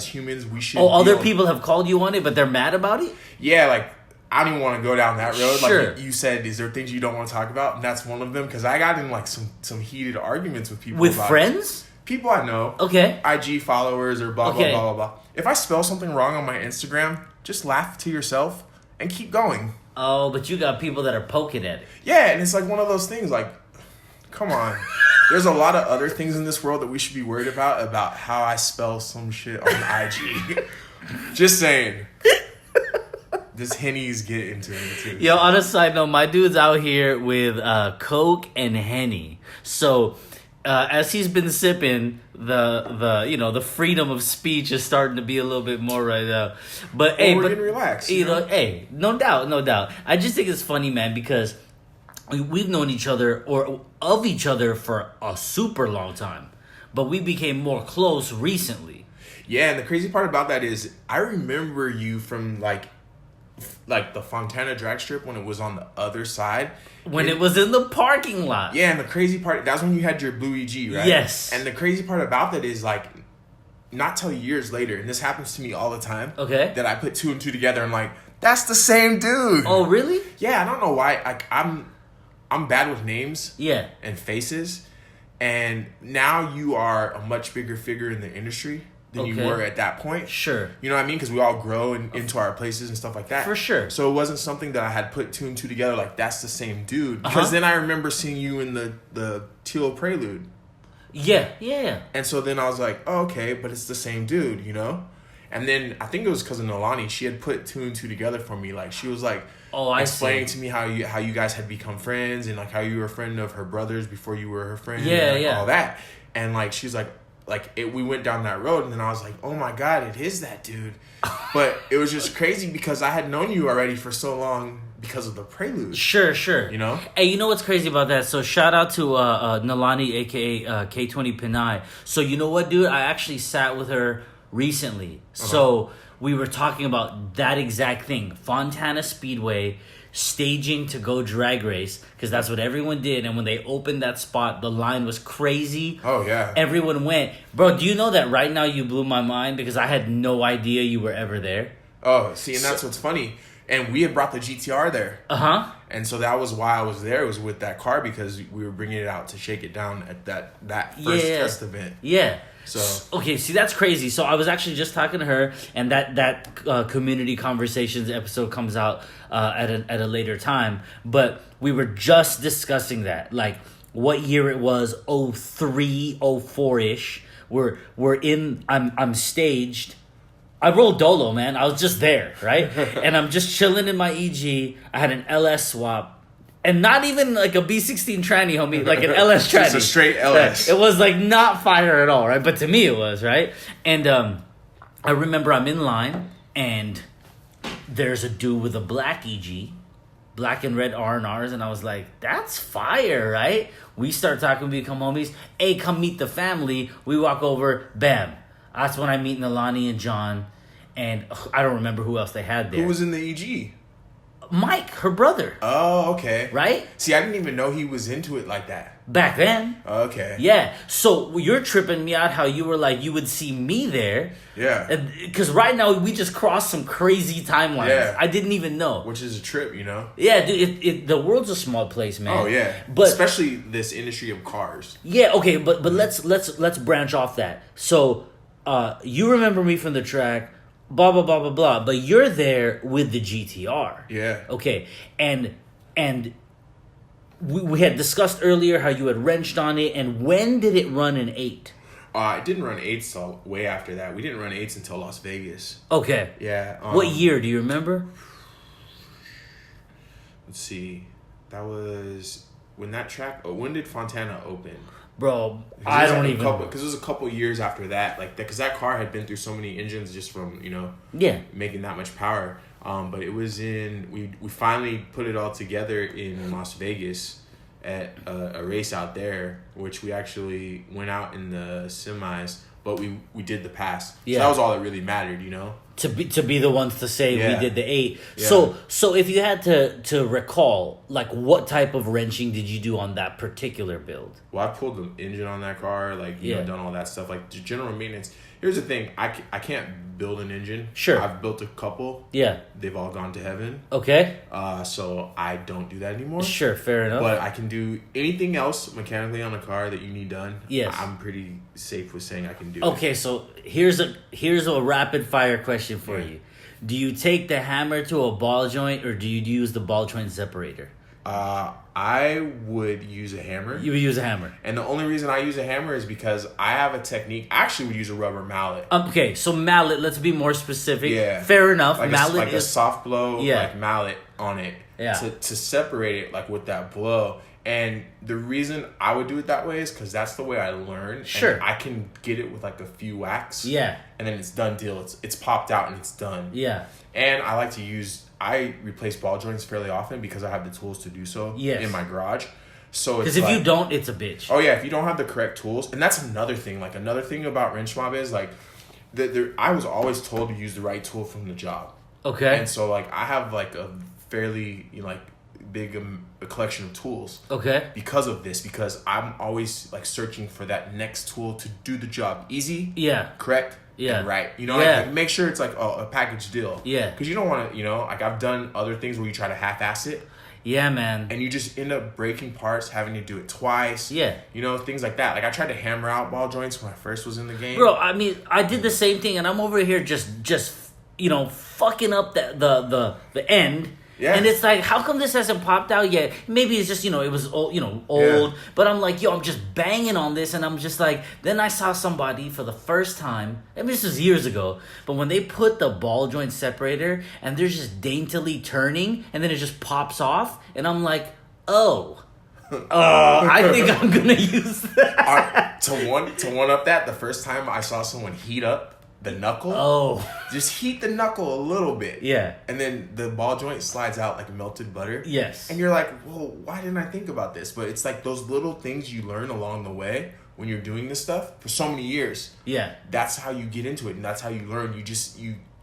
humans, we should. Oh, other people have called you on it, but they're mad about it? Yeah, like I don't even want to go down that road. Sure. Like you said, is there things you don't want to talk about? And that's one of them, because I got in like some heated arguments with people. With about friends? People I know. Okay. IG followers or blah, Okay. blah, blah, blah, blah. If I spell something wrong on my Instagram, just laugh to yourself and keep going. Oh, but you got people that are poking at it. Yeah, and it's like one of those things like, come on. There's a lot of other things in this world that we should be worried about how I spell some shit on IG. Just saying. This Henny's get into it too. Yo, on a side note, my dude's out here with Coke and Henny. So, as he's been sipping, the freedom of speech is starting to be a little bit more right now. But hey, we're getting relaxed. Hey, no doubt. I just think it's funny, man, because we've known each other or of each other for a super long time, but we became more close recently. Yeah, and the crazy part about that is I remember you from like the Fontana drag strip when it was on the other side. When it was in the parking lot. Yeah, and the crazy part, that's when you had your blue EG, right? Yes. And the crazy part about that is like, not till years later, and this happens to me all the time. Okay. That I put two and two together and like, that's the same dude. Oh, really? Yeah, I don't know why. Like I'm bad with names. Yeah. And faces. And now you are a much bigger figure in the industry than you were at that point. Sure. You know what I mean? Because we all grow into our places and stuff like that. For sure. So it wasn't something that I had put two and two together like, that's the same dude. Because then I remember seeing you in the Teal Prelude. Yeah. And so then I was like, oh, okay, but it's the same dude, you know? And then I think it was because of Nolani. She had put two and two together for me. Like, she was like, explaining to me how you guys had become friends and like how you were a friend of her brothers before you were her friend. And all that. And like, she's like we went down that road, and then I was like, oh my God, it is that dude. But it was just crazy because I had known you already for so long because of the Prelude. Sure. You know? Hey, you know what's crazy about that? So shout out to Nalani, a.k.a. K20 Pinay. So you know what, dude? I actually sat with her recently. So we were talking about that exact thing. Fontana Speedway, staging to go drag race, because that's what everyone did. And when they opened that spot, the line was crazy. Oh, yeah. Everyone went. Bro, do you know that right now you blew my mind because I had no idea you were ever there? Oh, see, and that's what's funny. And we had brought the GT-R there. And so that was why I was there. It was with that car because we were bringing it out to shake it down at that first test event. Yeah. So okay, see, that's crazy. So I was actually just talking to her, and that community conversations episode comes out at a later time. But we were just discussing that, like what year it was, 03, 04-ish. I'm staged. I rolled Dolo, man. I was just there, right? And I'm just chilling in my EG. I had an LS swap. And not even like a B16 tranny, homie, like an LS tranny. It's a straight LS. It was like not fire at all, right? But to me it was, right? And I remember I'm in line, and there's a dude with a black EG, black and red R&Rs, and I was like, that's fire, right? We start talking, we become homies. Hey, come meet the family. We walk over, bam. That's when I meet Nalani and John, and I don't remember who else they had there. Who was in the EG? Mike, her brother. Oh, okay. Right? See, I didn't even know he was into it like that. Back then. Okay. Yeah. So you're tripping me out how you were like, you would see me there. Yeah. Because right now, we just crossed some crazy timelines. Yeah. I didn't even know. Which is a trip, you know? Yeah, dude. The world's a small place, man. Oh, yeah. But especially this industry of cars. Yeah, okay. But let's branch off that. So you remember me from the track. Blah, blah, blah, blah, blah. But you're there with the GT-R. Yeah. Okay. And we had discussed earlier how you had wrenched on it. And when did it run in 8? It didn't run 8s till way after that. We didn't run 8s until Las Vegas. Okay. Yeah. What year? Do you remember? Let's see. That was when that track... when did Fontana open? Bro, I don't even know. Because it was a couple years after that. Like, because that car had been through so many engines just from, making that much power. But it was we finally put it all together in Las Vegas at a race out there, which we actually went out in the semis but we did the pass. Yeah. So that was all that really mattered, you know? To be the ones to say Yeah. we did the 8. Yeah. So if you had to recall, like, what type of wrenching did you do on that particular build? Well, I pulled the engine on that car, like, you know, done all that stuff. Like, the general maintenance. Here's the thing. I can't build an engine. Sure. I've built a couple. Yeah. They've all gone to heaven. Okay. So I don't do that anymore. Sure, fair enough. But I can do anything else mechanically on a car that you need done. Yes. I'm pretty safe with saying I can do it. Okay, so here's a rapid fire question for you. Do you take the hammer to a ball joint, or do you use the ball joint separator? I would use a hammer. You would use a hammer. And the only reason I use a hammer is because I have a technique. I actually would use a rubber mallet. Okay, so mallet, let's be more specific. Yeah. Fair enough. Like Mallet a soft blow, Yeah. like mallet on it. Yeah. To separate it, like, with that blow. And the reason I would do it that way is because that's the way I learn. Sure. And I can get it with, like, a few whacks. Yeah. And then it's done deal. It's popped out and it's done. Yeah. And I replace ball joints fairly often because I have the tools to do so in my garage. So it's because if you don't, it's a bitch. Oh yeah, if you don't have the correct tools, and that's another thing. Like, another thing about WRENCHMOB is, like, I was always told to use the right tool from the job. Okay. And so, like, I have, like, a fairly, you know, like, big a collection of tools. Okay. Because I'm always, like, searching for that next tool to do the job easy. Yeah. Correct. Yeah. And right. You know, like, make sure it's like a package deal. Yeah. Because you don't want to, you know, like, I've done other things where you try to half-ass it. Yeah, man. And you just end up breaking parts, having to do it twice. Yeah. You know, things like that. Like, I tried to hammer out ball joints when I first was in the game. Bro, I mean, I did the same thing, and I'm over here just you know, fucking up the end. Yeah. And it's like, how come this hasn't popped out yet? Maybe it's just, you know, it was old, Yeah. But I'm like, yo, I'm just banging on this, and I'm just like, then I saw somebody for the first time, I mean, this was years ago, but when they put the ball joint separator, and they're just daintily turning, and then it just pops off, and I'm like, oh, I think I'm gonna use that. To one up that, the first time I saw someone heat up the knuckle, just heat the knuckle a little bit. Yeah. And then the ball joint slides out like melted butter. Yes. And you're like, whoa, why didn't I think about this? But it's like those little things you learn along the way when you're doing this stuff for so many years. Yeah. That's how you get into it, and that's how you learn.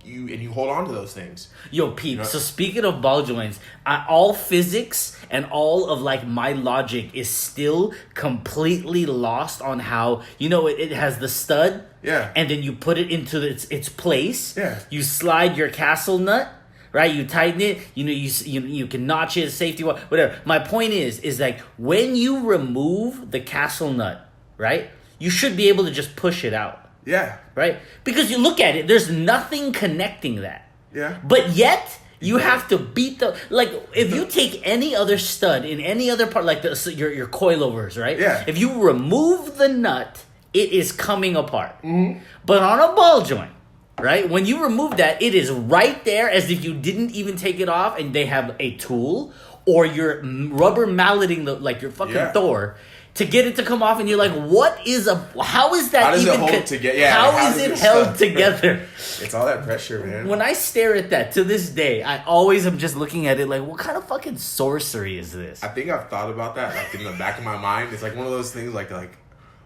You hold on to those things. Yo, Pete, so speaking of ball joints, all physics and all of, like, my logic is still completely lost on how, you know, it has the stud. Yeah. And then you put it into its place. Yeah. You slide your castle nut, right? You tighten it. You know, you can notch it, safety, whatever. My point is like, when you remove the castle nut, right, you should be able to just push it out. Yeah. Right? Because you look at it, there's nothing connecting that. Yeah. But yet, you have to beat the... Like, if you take any other stud in any other part, like your coilovers, right? Yeah. If you remove the nut, it is coming apart. Mm-hmm. But on a ball joint, right? When you remove that, it is right there as if you didn't even take it off, and they have a tool, or you're rubber malleting your fucking Thor, to get it to come off, and you're like, how is that how does even... it hold together? Yeah, how is it held together? It's all that pressure, man. When I stare at that, to this day, I always am just looking at it like, what kind of fucking sorcery is this? I think I've thought about that, like, in the back of my mind. It's like one of those things, like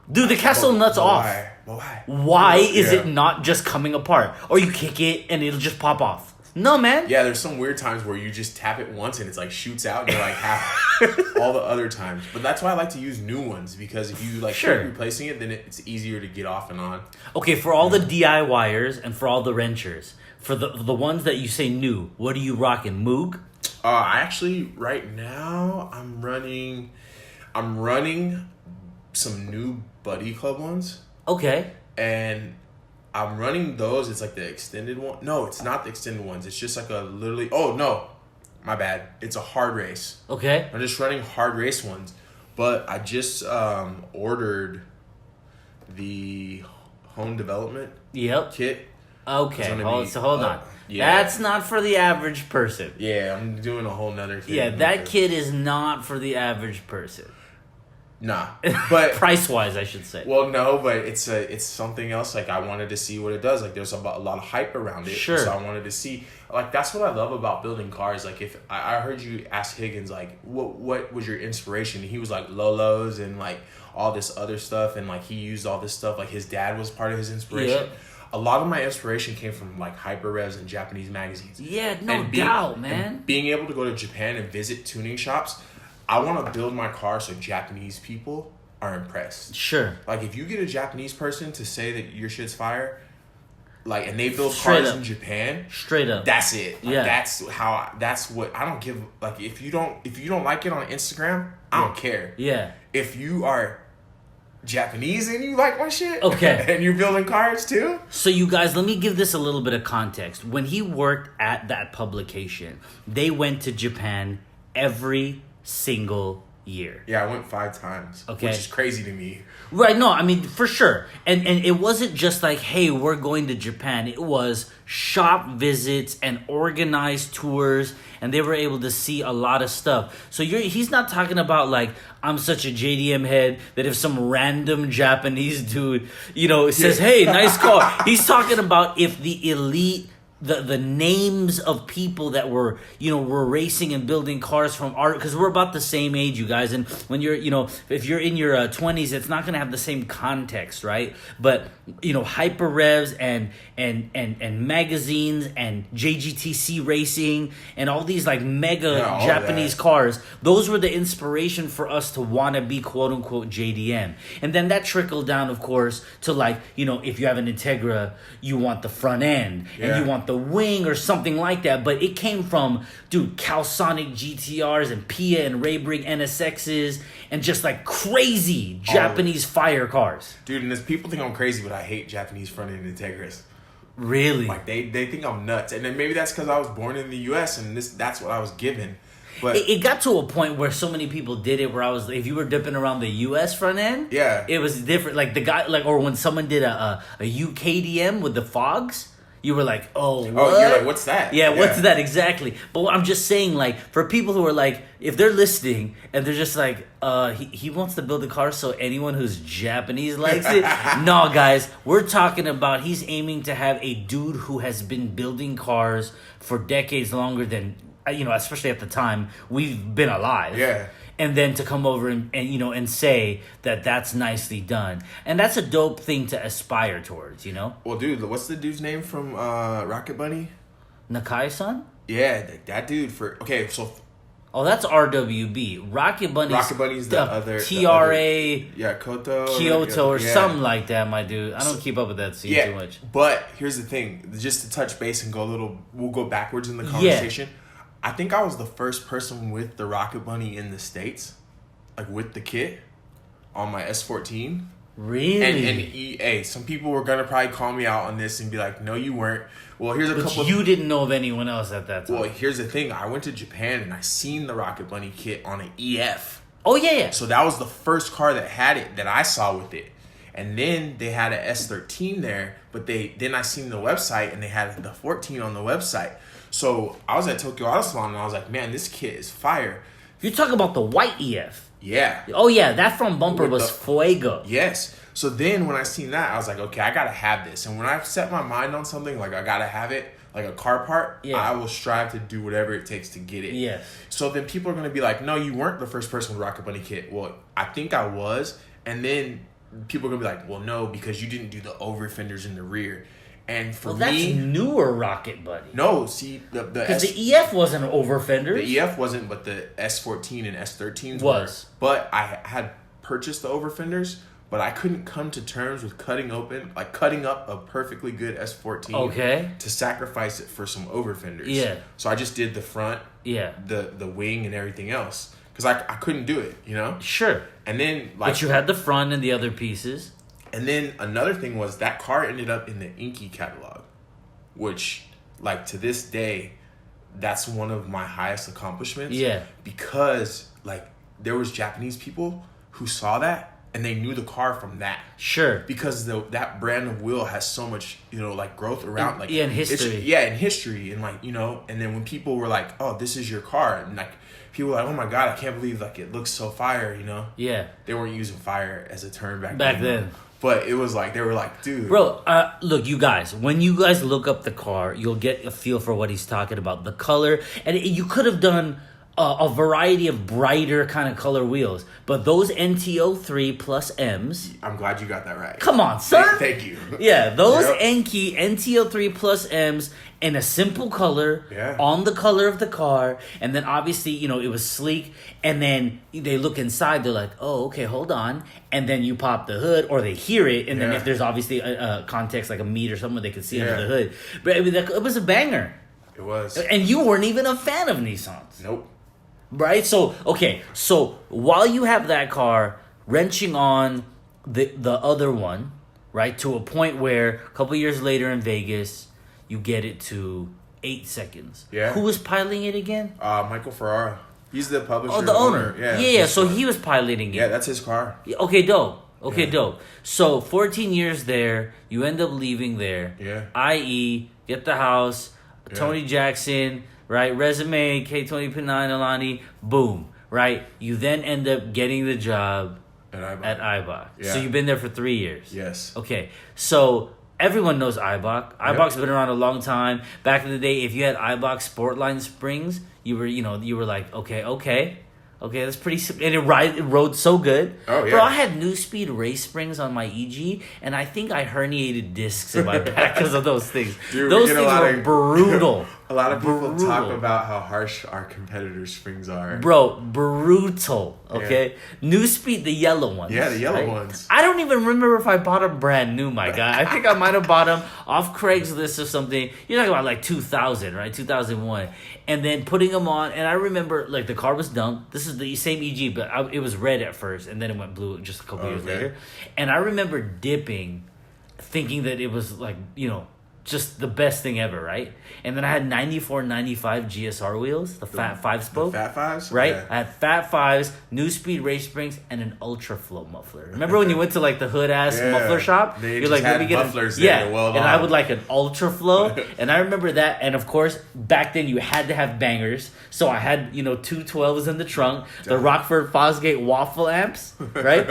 dude, the castle nut's off. Why? Why is it not just coming apart? Or you kick it and it'll just pop off. No, man. Yeah, there's some weird times where you just tap it once and it's like shoots out, and you're like half all the other times. But that's why I like to use new ones, because if you keep replacing it, then it's easier to get off and on. Okay, for all the DIYers and for all the wrenchers, for the ones that you say new, what are you rocking? Moog? I actually, right now, I'm running some new Buddy Club ones. Okay. And I'm running those. It's like the extended one. No, it's not the extended ones. It's just like a literally... Oh, no. My bad. It's a hard race. Okay. I'm just running hard race ones. But I just ordered the home development kit. Okay. So hold on. Yeah. That's not for the average person. Yeah, I'm doing a whole nother thing. Yeah, that kit is not for the average person. Nah, but price wise, I should say. Well, no, but it's something else. Like I wanted to see what it does. Like there's a lot of hype around it. Sure. So I wanted to see. Like that's what I love about building cars. Like if I heard you ask Higgins like what was your inspiration? He was like Lolos and like all this other stuff, and like he used all this stuff. Like his dad was part of his inspiration. Yep. A lot of my inspiration came from like hyper revs and Japanese magazines. Yeah, no doubt, man. Being able to go to Japan and visit tuning shops. I want to build my car so Japanese people are impressed. Sure. Like, if you get a Japanese person to say that your shit's fire, like, and they build Straight cars up. in Japan, straight up. that's it. Like, Yeah. that's what I don't give. Like, if you don't like it on Instagram, I don't care. Yeah. If you are Japanese and you like my shit, okay, and you're building cars too. So you guys, let me give this a little bit of context. When he worked at that publication, they went to Japan every single year. Yeah, I went 5 times, Okay. which is crazy to me. Right, no, I mean, for sure. And it wasn't just like, hey, we're going to Japan. It was shop visits and organized tours, and they were able to see a lot of stuff. So he's not talking about like, I'm such a JDM head that if some random Japanese dude, says, hey, nice car. He's talking about if the elite, the names of people that were racing and building cars from art, because we're about the same age, you guys, and when you're if you're in your 20s, it's not going to have the same context, right? But hyper revs and magazines and JGTC racing and all these like mega Japanese cars, those were the inspiration for us to want to be quote unquote JDM. And then that trickled down, of course, to like if you have an Integra, you want the front end and you want the wing or something like that. But it came from Calsonic GTRs and Pia and Raybrig NSXs and just like crazy Japanese fire cars. Dude, and people think I'm crazy, but I hate Japanese front end Integras. Really? Like they think I'm nuts, and then maybe that's because I was born in the U.S. and that's what I was given. But it got to a point where so many people did it where I was, if you were dipping around the U.S. front end, it was different. Like the guy, or when someone did a UKDM with the fogs. You were like, oh, what? Oh, you're like, what's that? Yeah, what's that exactly? But I'm just saying, like, for people who are like, if they're listening and they're just like, he wants to build a car so anyone who's Japanese likes it. No, guys, we're talking about he's aiming to have a dude who has been building cars for decades longer than, especially at the time we've been alive. Yeah. And then to come over and say that that's nicely done. And that's a dope thing to aspire towards, Well, dude, what's the dude's name from Rocket Bunny? Nakai-san? Yeah, that dude Oh, that's RWB. Rocket Bunny's the other... TRA... Kyoto or something like that, my dude. I don't keep up with that scene too much. But here's the thing. Just to touch base and we'll go backwards in the conversation. Yeah. I think I was the first person with the Rocket Bunny in the States, like with the kit on my S14. Really? And EA. Some people were going to probably call me out on this and be like, no, you weren't. Well, here's a couple. You didn't know of anyone else at that time. Well, here's the thing. I went to Japan and I seen the Rocket Bunny kit on an EF. Oh, yeah. So that was the first car that had it that I saw with it. And then they had an S13 there, but then I seen the website and they had the 14 on the website. So I was at Tokyo Auto Salon and I was like, man, this kit is fire. You're talking about the white EF. Yeah. Oh, yeah. That front bumper was fuego. Yes. So then when I seen that, I was like, okay, I got to have this. And when I set my mind on something, like I got to have it, like a car part, I will strive to do whatever it takes to get it. Yes. So then people are going to be like, no, you weren't the first person with Rocket Bunny kit. Well, I think I was. And then people are going to be like, well, no, because you didn't do the over fenders in the rear. And for that's newer Rocket Bunny. No, see, because the EF wasn't over fenders. The EF wasn't, but the S14 and S13s was. But I had purchased the over fenders, but I couldn't come to terms with cutting up a perfectly good S14 to sacrifice it for some over fenders. Yeah. So I just did the front, the wing, and everything else because I couldn't do it, Sure. And then but you had the front and the other pieces. And then another thing was that car ended up in the Inky catalog, which, like, to this day, that's one of my highest accomplishments. Yeah. Because, like, there was Japanese people who saw that and they knew the car from that. Sure. Because that brand of wheel has so much, like, growth around. In history. In history. And, like, and then when people were like, oh, this is your car. And, like, people were like, oh my God, I can't believe like it looks so fire, you know? Yeah. They weren't using fire as a term back then. then. But it was like, they were like, dude. Bro, look, you guys, when you guys look up the car, you'll get a feel for what he's talking about. The color, and you could have done a variety of brighter kind of color wheels. But those NTO3 plus M's... I'm glad you got that right. Come on, son. Thank you. Yeah, those NTO3 plus M's in a simple color, on the color of the car. And then obviously, you know, it was sleek. And then they look inside, they're like, oh, okay, hold on. And then you pop the hood, or they hear it. And then if there's obviously a context, like a meat or something, they can see under the hood. But I mean, it was a banger. It was. And you weren't even a fan of Nissans. Nope. Right? So, okay. So, while you have that car wrenching on the other one, right, to a point where a couple years later in Vegas, you get it to 8 seconds. Yeah. Who was piloting it again? Michael Ferrara. He's the publisher. Oh, the owner. Yeah, so he was piloting it. Yeah, that's his car. Okay, dope. Dope. So, 14 years there, you end up leaving there. Yeah. I.e., get the house, Tony Jackson... Right, resume, K20 P9 Alani, boom. Right, you then end up getting the job at Eibach. Yeah. So you've been there for 3 years. Yes. Okay, so everyone knows Eibach. Eibach's been around a long time. Back in the day, if you had Eibach Sportline springs, you were like, okay, that's pretty. And it rode so good. Oh yeah, bro. I had New Speed race springs on my EG, and I think I herniated discs in my back because of those things. Dude, those things were brutal. A lot of people talk about how harsh our competitors' springs are. Bro, brutal. Okay, New Speed, the yellow ones. Yeah, the yellow ones. I don't even remember if I bought them brand new, my guy. I think I might have bought them off Craigslist or something. You're talking about like 2000, right? 2001. And then putting them on, and I remember like the car was done. This is the same EG, but it was red at first, and then it went blue just a couple years later. And I remember dipping, thinking that it was like, you know, just the best thing ever, right? And then I had 94, 95 GS-R wheels, the Fat 5-spoke. The Fat 5s? Right? Yeah. I had Fat 5s, New Speed race springs, and an Ultra Flow muffler. Remember when you went to like the hood-ass muffler shop? They You're like, let me get mufflers there. And I would like an Ultra Flow. And I remember that. And of course, back then you had to have bangers. So I had, you know, 212s in the trunk, the Rockford Fosgate waffle amps, right?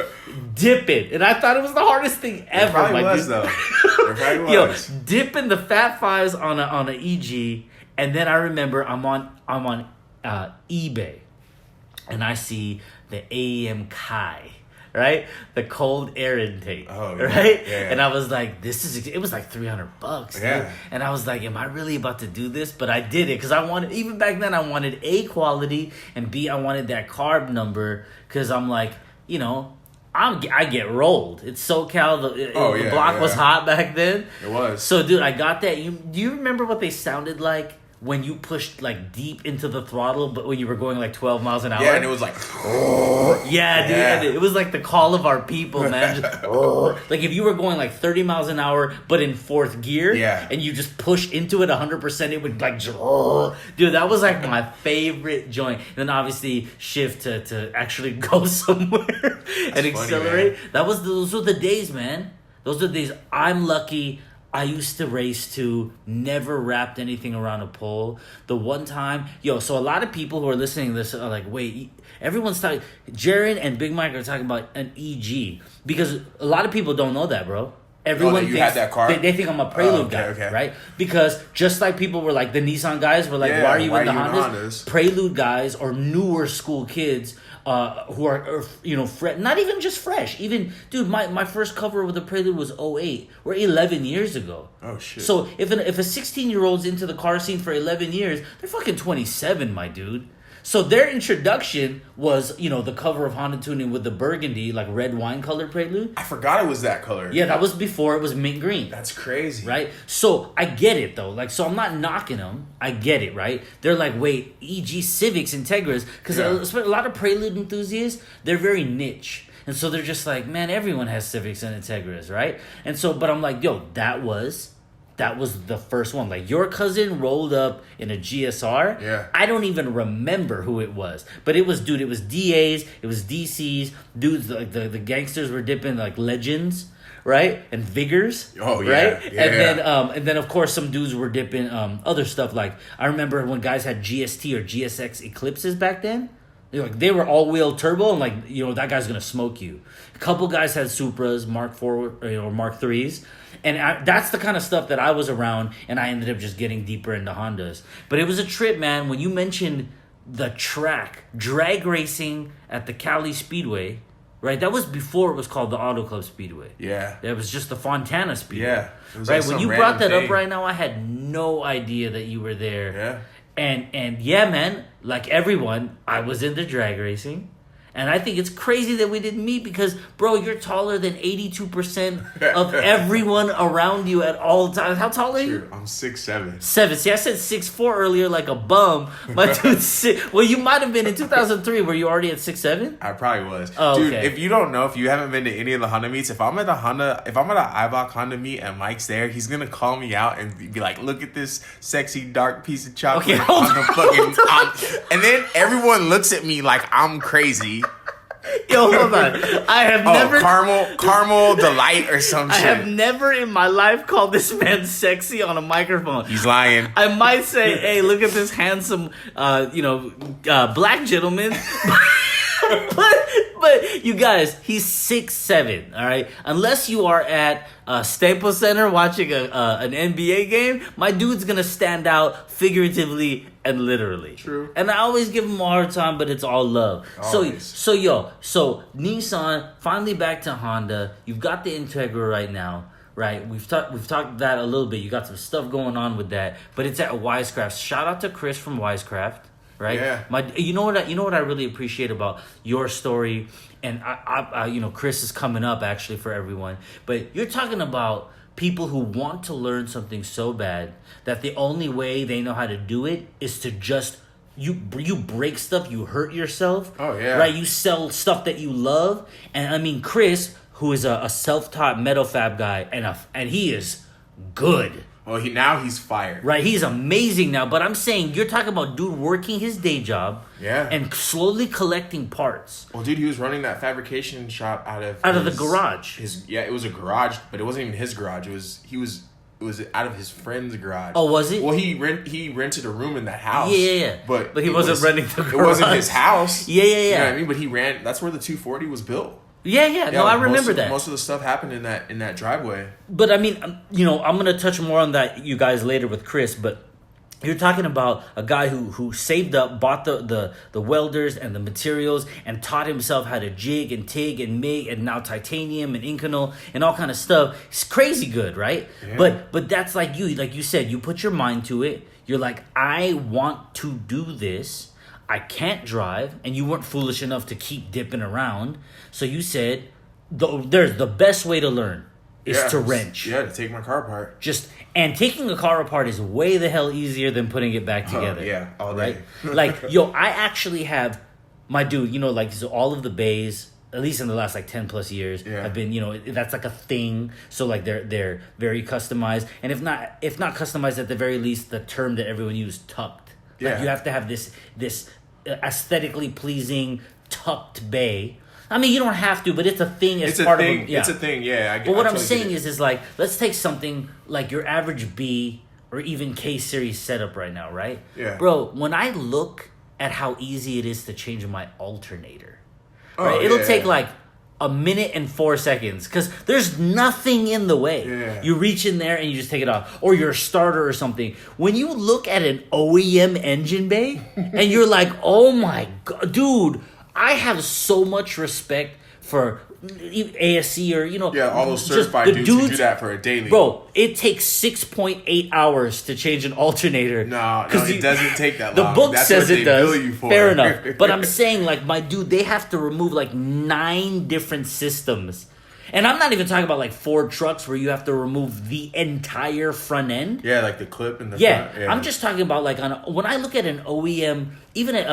Dip it. And I thought it was the hardest thing ever. It probably was, though. It probably was. Yo, dipping the Fat 5s on a EG, and then I remember I'm on eBay, and I see the AEM Kai, right? The cold air intake, right? Yeah. And I was like, it was like $300, dude. And I was like, am I really about to do this? But I did it because I wanted, even back then, I wanted A, quality, and B, I wanted that carb number because I'm like, you know, I get rolled. It's SoCal. The block was hot back then. It was. So, dude, I got that. Do you remember what they sounded like when you pushed like deep into the throttle, but when you were going like 12 miles an hour? Yeah, and it was like, yeah, dude. And it was like the call of our people, man. Just, like if you were going like 30 miles an hour, but in fourth gear, and you just pushed into it 100%, it would like, dude, that was like my favorite joint. And then obviously shift to actually go somewhere and accelerate. Funny, those were the days, man. Those are the days. I'm lucky. I used to race to, never wrapped anything around a pole. The one time, so a lot of people who are listening to this are like, wait, everyone's talking, Jeren and Big Mike are talking about an EG. Because a lot of people don't know that, bro. Everyone thinks had that car? They think I'm a Prelude guy, right? Because just like people were like, the Nissan guys were like, why are you in the Hondas? Prelude guys or newer school kids who are not even just fresh. Even, dude, my first cover with the Prelude was 08. We're 11 years ago. Oh, shit. So if a 16-year-old's into the car scene for 11 years, they're fucking 27, my dude. So their introduction was, the cover of Honda Tuning with the burgundy, like red wine colored Prelude. I forgot it was that color. Yeah, that was before it was mint green. That's crazy. Right? So I get it, though. Like, so I'm not knocking them. I get it, right? They're like, wait, EG Civics, Integras. Because a lot of Prelude enthusiasts, they're very niche. And so they're just like, man, everyone has Civics and Integras, right? And so, but I'm like, that was the first one. Like, your cousin rolled up in a GS-R. Yeah. I don't even remember who it was. But it was DAs, it was DCs, dudes, like the gangsters were dipping like Legends, right? And Vigors. Oh, yeah. Right? Yeah. And then of course some dudes were dipping other stuff. Like I remember when guys had GST or GSX Eclipses back then. They were all-wheel turbo, and that guy's gonna smoke you. A couple guys had Supras, Mark IV, or Mark IIIs, and that's the kind of stuff that I was around, and I ended up just getting deeper into Hondas. But it was a trip, man. When you mentioned the track drag racing at the Cali Speedway, right? That was before it was called the Auto Club Speedway. Yeah, it was just the Fontana Speedway. Yeah, it was right. When you brought that thing up right now, I had no idea that you were there. Yeah. And yeah, man, like everyone, I was into drag racing. And I think it's crazy that we didn't meet because, bro, you're taller than 82% of everyone around you at all times. How tall are you? I'm 6'7". 7. See, I said 6'4" earlier like a bum. My dude's 6. Well, you might have been in 2003. Were you already at 6'7"? I probably was. Oh, dude, okay. if you don't know, if you haven't been to any of the Honda meets, if I'm at an Eibach Honda meet and Mike's there, he's going to call me out and be like, look at this sexy dark piece of chocolate on the fucking... And then everyone looks at me like I'm crazy. Yo, hold on. I have never... Caramel delight or some shit. I have never in my life called this man sexy on a microphone. He's lying. I might say, hey, look at this handsome, black gentleman. But you guys, he's 6'7", all right? Unless you are at Staples Center watching an NBA game, my dude's going to stand out figuratively and literally. True. And I always give him a hard time, but it's all love. Always. So Nissan, finally back to Honda. You've got the Integra right now. Right, we've talked that a little bit. You got some stuff going on with that, but it's at Wisecraft. Shout out to Chris from Wisecraft. Right. Yeah. You know what I really appreciate about your story, and I Chris is coming up actually for everyone, but you're talking about people who want to learn something so bad that the only way they know how to do it is to just you break stuff, you hurt yourself. Oh yeah. Right. You sell stuff that you love, and I mean Chris, who is a self-taught metal fab guy, and he is good. Well, he's fired. Right, he's amazing now. But I'm saying, you're talking about dude working his day job, and slowly collecting parts. Well, dude, he was running that fabrication shop out of the garage. It was a garage, but it wasn't even his garage. It was out of his friend's garage. Oh, was it? Well, he rented a room in that house. Yeah. But he wasn't renting the garage. It wasn't his house. Yeah. You know what I mean? But he ran. That's where the 240 was built. Yeah. No, I remember that. Most of the stuff happened in that driveway. But I mean, I'm gonna touch more on that, you guys, later with Chris. But you're talking about a guy who saved up, bought the welders and the materials, and taught himself how to jig and TIG and MIG and now titanium and Inconel and all kind of stuff. It's crazy good, right? Yeah. But that's like you said, you put your mind to it. You're like, I want to do this. I can't drive, and you weren't foolish enough to keep dipping around. So you said, there's the best way to learn is to wrench. Yeah, to take my car apart. And taking a car apart is way the hell easier than putting it back together. Yeah, all day. Right? I actually have, my dude, so all of the bays, at least in the last 10 plus years, have been, that's like a thing. So they're very customized. And if not customized, at the very least, the term that everyone uses, tucked. You have to have this aesthetically pleasing tucked bay. I mean, you don't have to, but it's a thing. It's a thing. It's a thing. Yeah. But what I'm saying is let's take something like your average B or even K series setup right now, right? Yeah. Bro, when I look at how easy it is to change my alternator, right? It'll take a minute and 4 seconds because there's nothing in the way. Yeah. You reach in there and you just take it off, or your starter or something. When you look at an OEM engine bay and you're like, oh my God, dude, I have so much respect for ASC or, all those certified dudes who do that for a daily. Bro, it takes 6.8 hours to change an alternator. No, it doesn't take that long. The book That's says what it does. Bill you for. Fair enough. But I'm saying, my dude, they have to remove 9 different systems. And I'm not even talking about Ford trucks where you have to remove the entire front end. Yeah, the clip in the front. Yeah, I'm just talking about when I look at an OEM, even at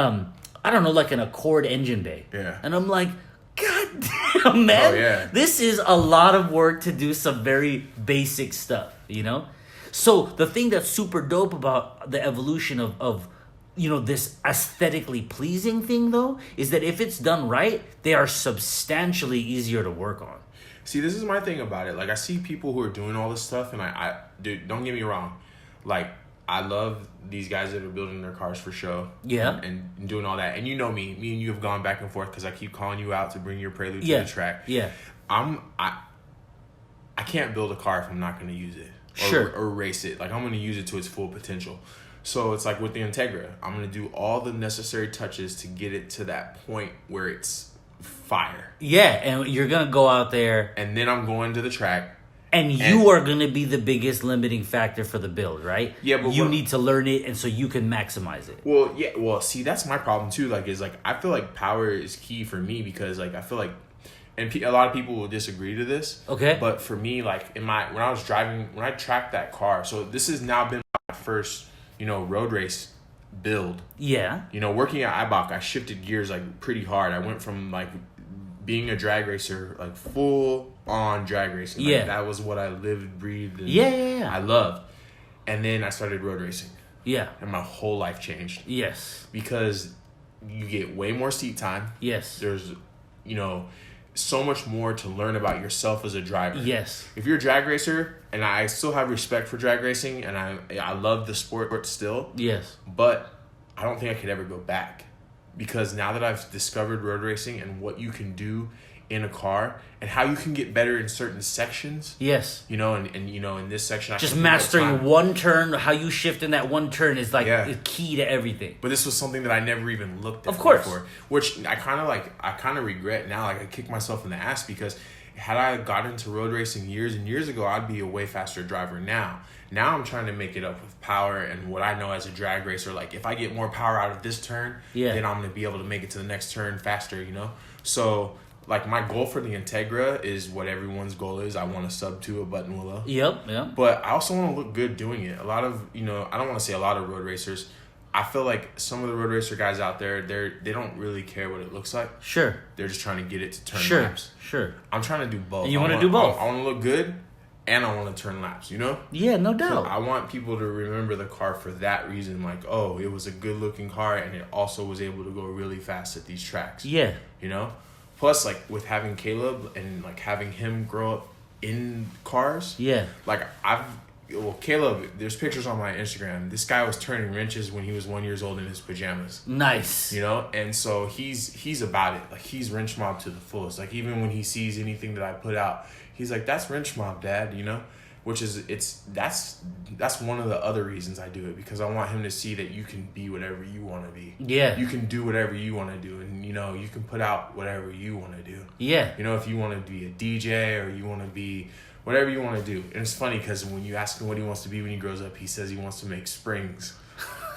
I don't know, an Accord engine bay. Yeah. And I'm like, God damn, man. Oh, yeah. This is a lot of work to do some very basic stuff, So the thing that's super dope about the evolution of this aesthetically pleasing thing, though, is that if it's done right, they are substantially easier to work on. See, this is my thing about it. Like, I see people who are doing all this stuff, and dude, don't get me wrong. Like, I love these guys that are building their cars for show. Yeah. And doing all that. And you know me. Me and you have gone back and forth because I keep calling you out to bring your Prelude to the track. Yeah. I can't build a car if I'm not going to use it. Or race it. Like, I'm going to use it to its full potential. So it's like with the Integra. I'm going to do all the necessary touches to get it to that point where it's fire. Yeah, and you're going to go out there. And then I'm going to the track. And you are going to be the biggest limiting factor for the build, right? Yeah, but you need to learn it, and so you can maximize it. Well, yeah. Well, see, that's my problem too. Like, I feel like power is key for me because, like, I feel like, and a lot of people will disagree to this. Okay. But for me, like, when I was driving, when I tracked that car, so this has now been my first, road race build. Yeah. Working at Eibach, I shifted gears like pretty hard. I went from like being a drag racer, like full on drag racing. Like, that was what I lived, breathed, and I loved. And then I started road racing. Yeah. And my whole life changed. Yes. Because you get way more seat time. Yes. There's, so much more to learn about yourself as a driver. Yes. If you're a drag racer, and I still have respect for drag racing, and I love the sport still. Yes. But I don't think I could ever go back. Because now that I've discovered road racing and what you can do in a car and how you can get better in certain sections. Yes. And in this section, I just mastering one turn, how you shift in that one turn is like the key to everything. But this was something that I never even looked at before, which I kind of regret now. Like, I kick myself in the ass because had I got into road racing years and years ago, I'd be a way faster driver now. Now I'm trying to make it up with power and what I know as a drag racer. Like, if I get more power out of this turn, then I'm going to be able to make it to the next turn faster, So, like, my goal for the Integra is what everyone's goal is. I want to sub to a button willow. Yep. But I also want to look good doing it. A lot of, I don't want to say a lot of road racers. I feel like some of the road racer guys out there, they don't really care what it looks like. Sure. They're just trying to get it to turn laps. Sure. I'm trying to do both. And you want to do both. I want to look good. And I want to turn laps, Yeah, no doubt. So I want people to remember the car for that reason. Like, oh, it was a good-looking car, and it also was able to go really fast at these tracks. Yeah. Plus, like, with having Caleb and, like, having him grow up in cars. Yeah. Like, Caleb, there's pictures on my Instagram. This guy was turning wrenches when he was 1 year old in his pajamas. Nice. And so he's about it. Like, he's WRENCHMOB to the fullest. Like, even when he sees anything that I put out, he's like, that's WRENCHMOB, Dad, which is, that's one of the other reasons I do it, because I want him to see that you can be whatever you want to be. Yeah. You can do whatever you want to do, and, you can put out whatever you want to do. Yeah. If you want to be a DJ or you want to be whatever you want to do. And it's funny because when you ask him what he wants to be when he grows up, he says he wants to make springs.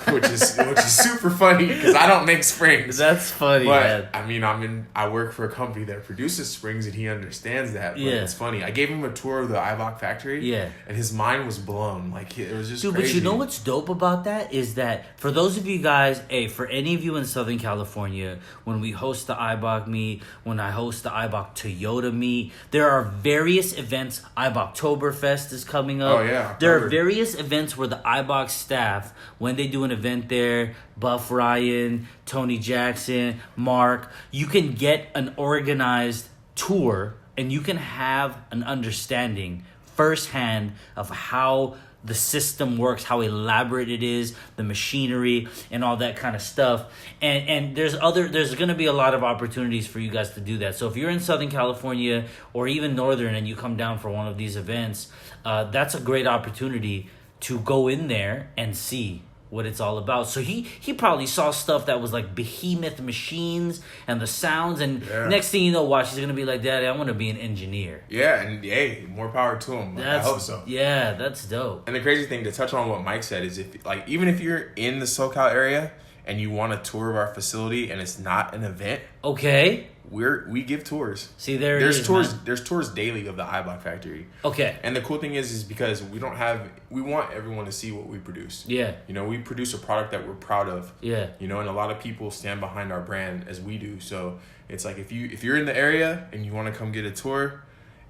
which is super funny because I don't make springs. That's funny, but, man. I mean, I work for a company that produces springs, and he understands that. But it's funny. I gave him a tour of the Eibach factory, and his mind was blown. Like, it was just crazy. But you know what's dope about that is that for those of you guys, for any of you in Southern California, when we host the Eibach meet, when I host the Eibach Toyota meet, there are various events. Eibachtoberfest is coming up. Oh, yeah. There are various events where the Eibach staff, when they do an event there, Buff Ryan, Tony Jackson, Mark, you can get an organized tour and you can have an understanding firsthand of how the system works, how elaborate it is, the machinery and all that kind of stuff. And there's going to be a lot of opportunities for you guys to do that. So if you're in Southern California or even Northern and you come down for one of these events, that's a great opportunity to go in there and see what it's all about. So he probably saw stuff that was like behemoth machines and the sounds, and next thing you know, watch, he's gonna be like, Daddy, I want to be an engineer. Yeah, and hey, more power to him. I hope so. Yeah, that's dope. And the crazy thing, to touch on what Mike said, is even if you're in the SoCal area and you want a tour of our facility and it's not an event, okay, we give tours. See, there's tours. Man. There's tours daily of the Eibach factory. Okay. And the cool thing is because we want everyone to see what we produce. Yeah. We produce a product that we're proud of. Yeah. And a lot of people stand behind our brand as we do. So it's like if you're in the area and you want to come get a tour,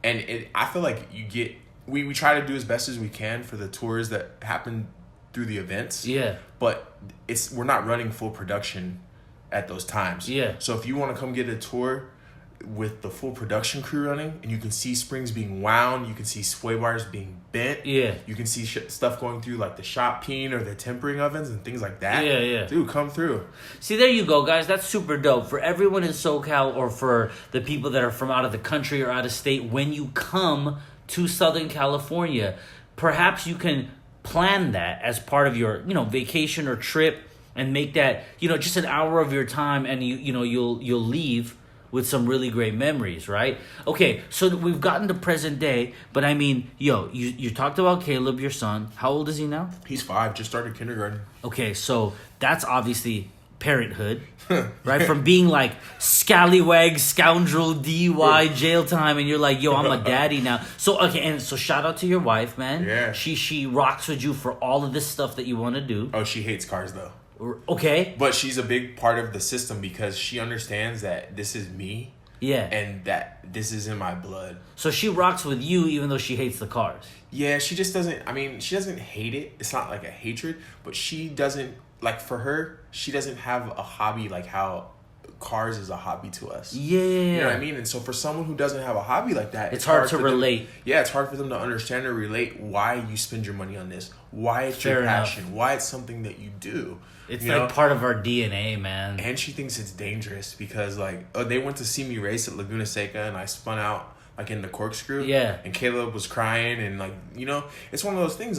and I feel like we try to do as best as we can for the tours that happen through the events. Yeah. But we're not running full production at those times. Yeah. So if you want to come get a tour, with the full production crew running, and you can see springs being wound, you can see sway bars being bent. Yeah. You can see stuff going through like the shop peen or the tempering ovens and things like that. Yeah. Dude, come through. See, there you go, guys. That's super dope. For everyone in SoCal or for the people that are from out of the country or out of state, when you come to Southern California, perhaps you can plan that as part of your, vacation or trip and make that, just an hour of your time, and you'll leave with some really great memories, right? Okay, so we've gotten to present day, but I mean, you talked about Caleb, your son. How old is he now? He's 5, just started kindergarten. Okay, so that's obviously parenthood, right? From being like scallywag, scoundrel, DUI, jail time, and you're like, yo, I'm a daddy now. So, okay, and so shout out to your wife, man. Yeah. She rocks with you for all of this stuff that you want to do. Oh, she hates cars, though. Okay. But she's a big part of the system because she understands that this is me. Yeah. And that this is in my blood. So she rocks with you even though she hates the cars. Yeah, she just doesn't, she doesn't hate it. It's not like a hatred, but she doesn't, like for her, she doesn't have a hobby like how cars is a hobby to us. Yeah. You know what I mean? And so for someone who doesn't have a hobby like that, it's hard to relate. It's hard for them to understand or relate why you spend your money on this, why it's Fair your enough. passion, why it's something that you do. It's like part of our DNA, man. And she thinks it's dangerous because they went to see me race at Laguna Seca and I spun out like in the corkscrew. Yeah. And Caleb was crying and it's one of those things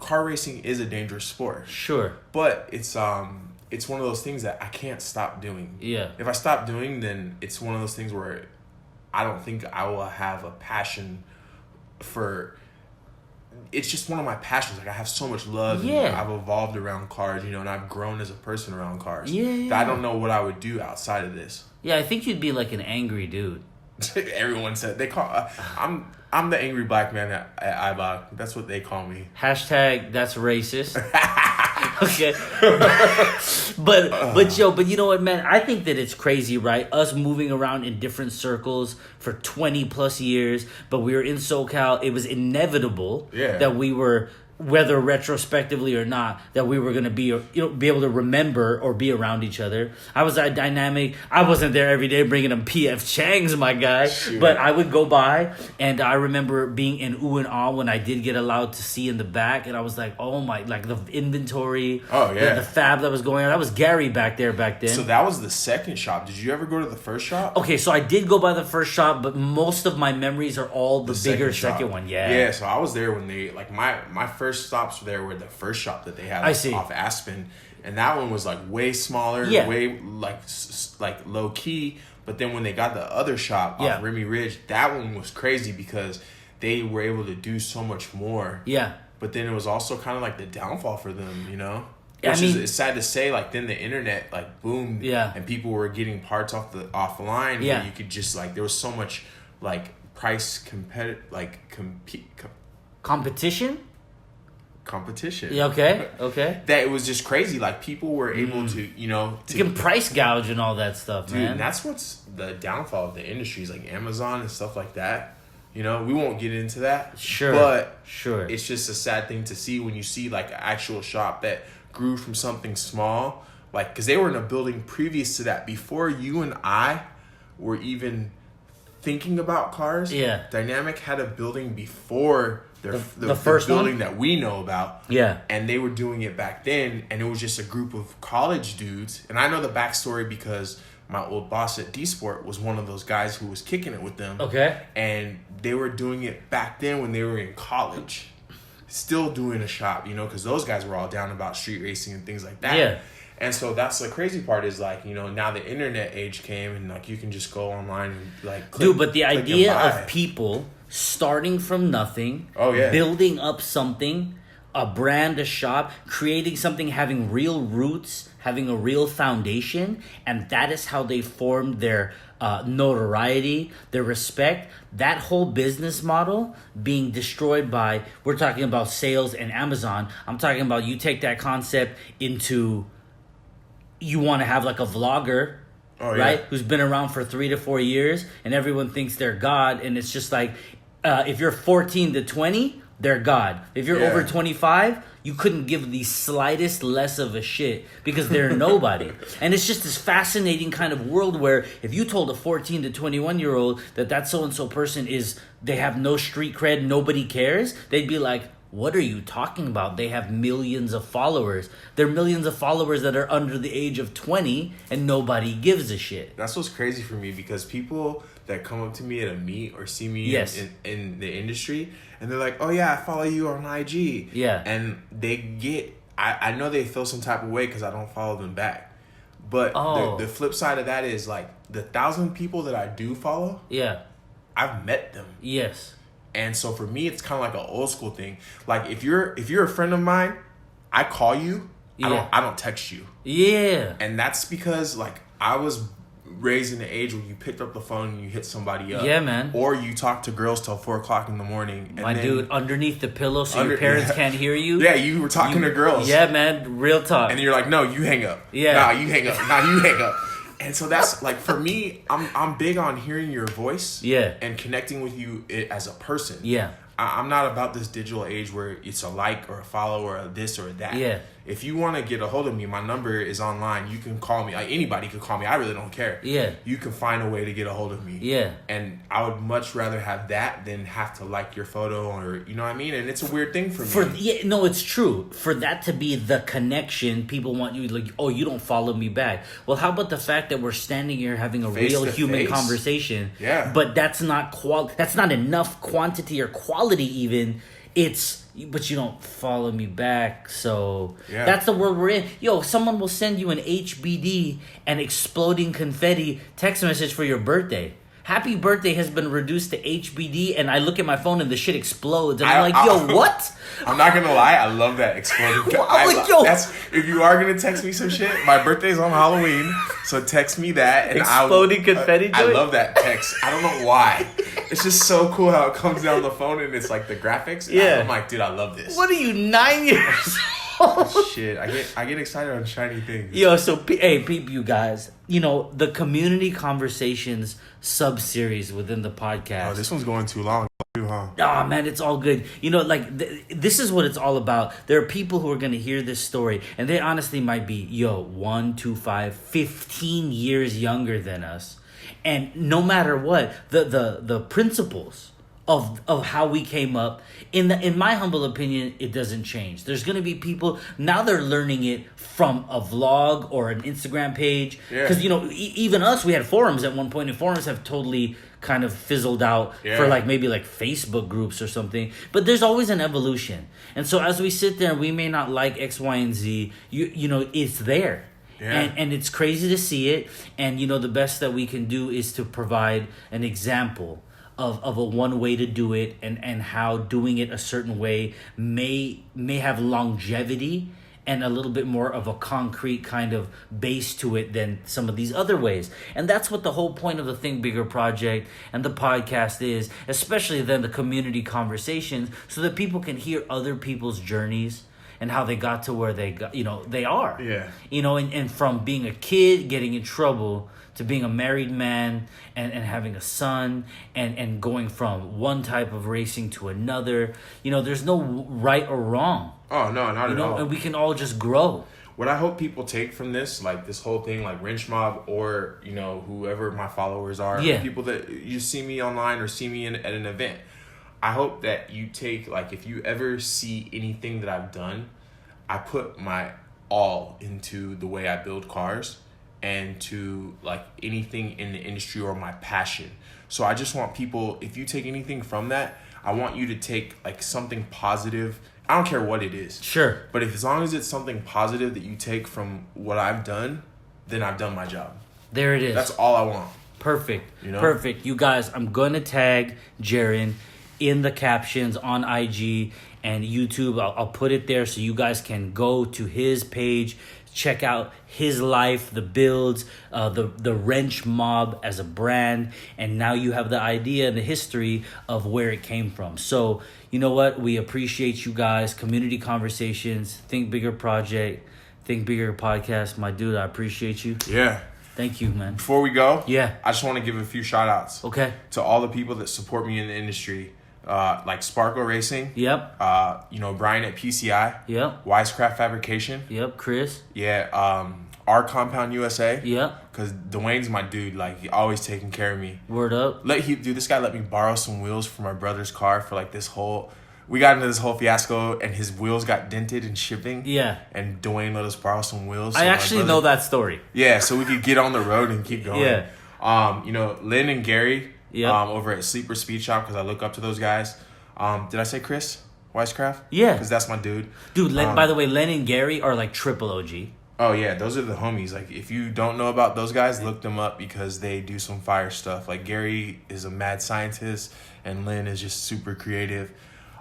car racing is a dangerous sport. Sure. But it's one of those things that I can't stop doing. Yeah. If I stop doing, then it's one of those things where I don't think I will have a passion for. It's just one of my passions. Like I have so much love. Yeah. And I've evolved around cars, and I've grown as a person around cars. Yeah. That I don't know what I would do outside of this. Yeah, I think you'd be like an angry dude. Everyone said they call. I'm the angry black man at Eibach. That's what they call me. # that's racist. Okay. but you know what, man? I think that it's crazy, right? Us moving around in different circles for 20 plus years, but we were in SoCal. It was inevitable that we were, whether retrospectively or not, that we were going to be able to remember or be around each other. I was that dynamic. I wasn't there every day bringing them PF Changs, my guy. Sure. But I would go by, and I remember being in ooh and ah when I did get allowed to see in the back, and I was like, oh my, like the inventory, the fab that was going on. That was Gary back then. So that was the second shop. Did you ever go to the first shop? Okay, so I did go by the first shop, but most of my memories are all the bigger second one. Yeah, so I was there when they, my first stops there were the first shop that they had off Aspen, and that one was way smaller, way low key. But then when they got the other shop off Remy Ridge, that one was crazy because they were able to do so much more. Yeah. But then it was also kind of the downfall for them, it's sad to say. Then the internet boomed, and people were getting parts offline. Yeah. Where you could just there was so much price competition. Yeah, okay. That it was just crazy. People were able to, you can price gouge and all that stuff, dude, man. And that's what's the downfall of the industries, Amazon and stuff like that. We won't get into that. Sure. But it's just a sad thing to see when you see an actual shop that grew from something small, because they were in a building previous to that before you and I were even thinking about cars. Yeah. Dynamic had a building before the first building that we know about. Yeah. And they were doing it back then, and it was just a group of college dudes. And I know the backstory because my old boss at D-Sport was one of those guys who was kicking it with them. Okay. And they were doing it back then when they were in college. Still doing a shop, because those guys were all down about street racing and things like that. Yeah. And so that's the crazy part is now the internet age came and you can just go online and click, dude, but the idea of people starting from nothing, building up something, a brand, a shop, creating something, having real roots, having a real foundation, and that is how they formed their notoriety, their respect. That whole business model being destroyed by, we're talking about sales and Amazon. I'm talking about you take that concept into, you want to have a vlogger, right? Who's been around for 3 to 4 years, and everyone thinks they're God, and it's just if you're 14 to 20, they're God. If you're over 25, you couldn't give the slightest less of a shit because they're nobody. And it's just this fascinating kind of world where if you told a 14 to 21-year-old that so-and-so person they have no street cred, nobody cares, they'd be like, what are you talking about? They have millions of followers. They're millions of followers that are under the age of 20 and nobody gives a shit. That's what's crazy for me because people that come up to me at a meet or see me in the industry and they're like, oh yeah, I follow you on IG. Yeah. And they get, I know they feel some type of way because I don't follow them back. But the flip side of that is like the 1,000 people that I do follow. Yeah. I've met them. Yes. And so for me, it's kind of like an old school thing. Like if you're a friend of mine, I call you. Yeah. I don't text you. Yeah. And that's because like I was raised in the age where you picked up the phone and you hit somebody up. Yeah, man. Or you talk to girls till 4:00 in the morning. And My dude, underneath the pillow so your parents can't hear you. Yeah, you were talking to girls. Yeah, man. Real talk. And you're like, no, you hang up. Yeah. Nah, you hang up. Nah, you hang up. And so that's like for me, I'm big on hearing your voice. Yeah. And connecting with you as a person. Yeah. I'm not about this digital age where it's a like or a follow or a this or a that. Yeah. If you want to get a hold of me, my number is online. You can call me. Like, anybody can call me. I really don't care. Yeah. You can find a way to get a hold of me. Yeah. And I would much rather have that than have to like your photo or, you know what I mean? And it's a weird thing for me. Yeah, no, it's true. For that to be the connection, people want you like, oh, you don't follow me back. Well, how about the fact that we're standing here having a Face real to human face. Conversation? Yeah. But that's not that's not enough quantity or quality even. But you don't follow me back, so that's the world we're in. Yo, someone will send you an HBD and exploding confetti text message for your birthday. Happy birthday has been reduced to HBD, and I look at my phone and the shit explodes, and I'm like, yo, what? I'm not gonna lie, I love that exploding. That's if you are gonna text me some shit. My birthday's on Halloween, so text me that. And exploding confetti. I love that text. I don't know why. It's just so cool how it comes down the phone and it's like the graphics. Yeah, I'm like, dude, I love this. What are you, 9 years old? Shit, I get excited on shiny things. Yo, so hey, peep, you guys. You know the community conversations sub-series within the podcast. Oh, this one's going too long. Huh? Oh man, it's all good. You know, like this is what it's all about. There are people who are gonna hear this story, and they honestly might be 1, 2, 5, 15 years younger than us, and no matter what, the principles of how we came up, in my humble opinion, it doesn't change. There's gonna be people now, they're learning it from a vlog or an Instagram page, because even us, we had forums at one point, and forums have totally kind of fizzled out for maybe Facebook groups or something. But there's always an evolution, and so as we sit there, we may not like X, Y, and Z. You know, it's there. Yeah. And it's crazy to see it, and the best that we can do is to provide an example of a one way to do it, and how doing it a certain way may have longevity and a little bit more of a concrete kind of base to it than some of these other ways. And that's what the whole point of the Think Bigger project and the podcast is, especially then the community conversations, so that people can hear other people's journeys and how they got to where they got, they are. Yeah. And from being a kid, getting in trouble, to being a married man and having a son and going from one type of racing to another. There's no right or wrong. Oh, no, not at all. And we can all just grow. What I hope people take from this, like this whole thing, like WRENCHMOB or, whoever my followers are, people that you see me online or see me at an event, I hope that you take, if you ever see anything that I've done, I put my all into the way I build cars and to anything in the industry or my passion. So I just want people, if you take anything from that, I want you to take something positive. I don't care what it is. Sure. But as long as it's something positive that you take from what I've done, then I've done my job. There it is. That's all I want. Perfect. Perfect. You guys, I'm going to tag Jeren in the captions on IG and YouTube. I'll put it there so you guys can go to his page, check out his life, the builds, the WRENCHMOB as a brand, and now you have the idea and the history of where it came from. So, you know what? We appreciate you guys. Community conversations, Think Bigger project, Think Bigger podcast. My dude, I appreciate you. Yeah. Thank you, man. Before we go, I just want to give a few shout outs. Okay. To all the people that support me in the industry. like Sparkle Racing. Yep. You know, Brian at PCI. Yep. Wisecraft Fabrication. Yep. Chris. Yeah. Our Compound USA. Yep. Because Dwayne's my dude. Like, he always taking care of me. Word up. This guy let me borrow some wheels from my brother's car for like this whole. We got into this whole fiasco, and his wheels got dented in shipping. Yeah. And Dwayne let us borrow some wheels. I actually know that story. Yeah, so we could get on the road and keep going. Yeah. You know, Lynn and Gary. Yeah. Over at Sleeper Speed Shop, because I look up to those guys. Did I say Chris Wisecraft? Yeah. Because that's my dude. Dude, by the way, Len and Gary are like triple OG. Oh, yeah. Those are the homies. Like, if you don't know about those guys, look them up because they do some fire stuff. Like, Gary is a mad scientist, and Lynn is just super creative.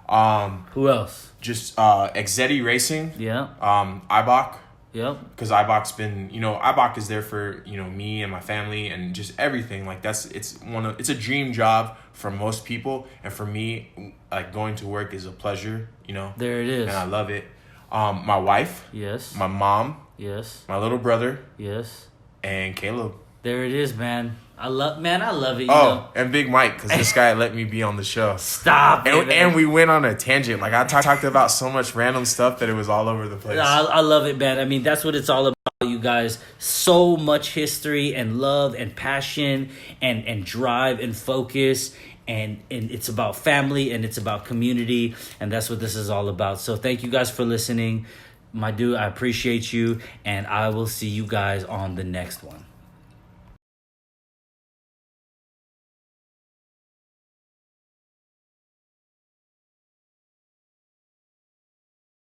Who else? Just Exetti Racing. Yeah. Eibach. Yep. Because Eibach's been, you know, Eibach is there for, you know, me and my family and just everything. Like, it's a dream job for most people, and for me, like, going to work is a pleasure, you know. There it is. And I love it. My wife. Yes. My mom. Yes. My little brother. Yes. And Caleb. There it is, man. I love it. You Oh, know? and Big Mike, because this guy let me be on the show. Stop it. And we went on a tangent. Like, I talked about so much random stuff that it was all over the place. I love it, man. I mean, that's what it's all about, you guys. So much history and love and passion and drive and focus. And it's about family and it's about community. And that's what this is all about. So thank you guys for listening. My dude, I appreciate you. And I will see you guys on the next one.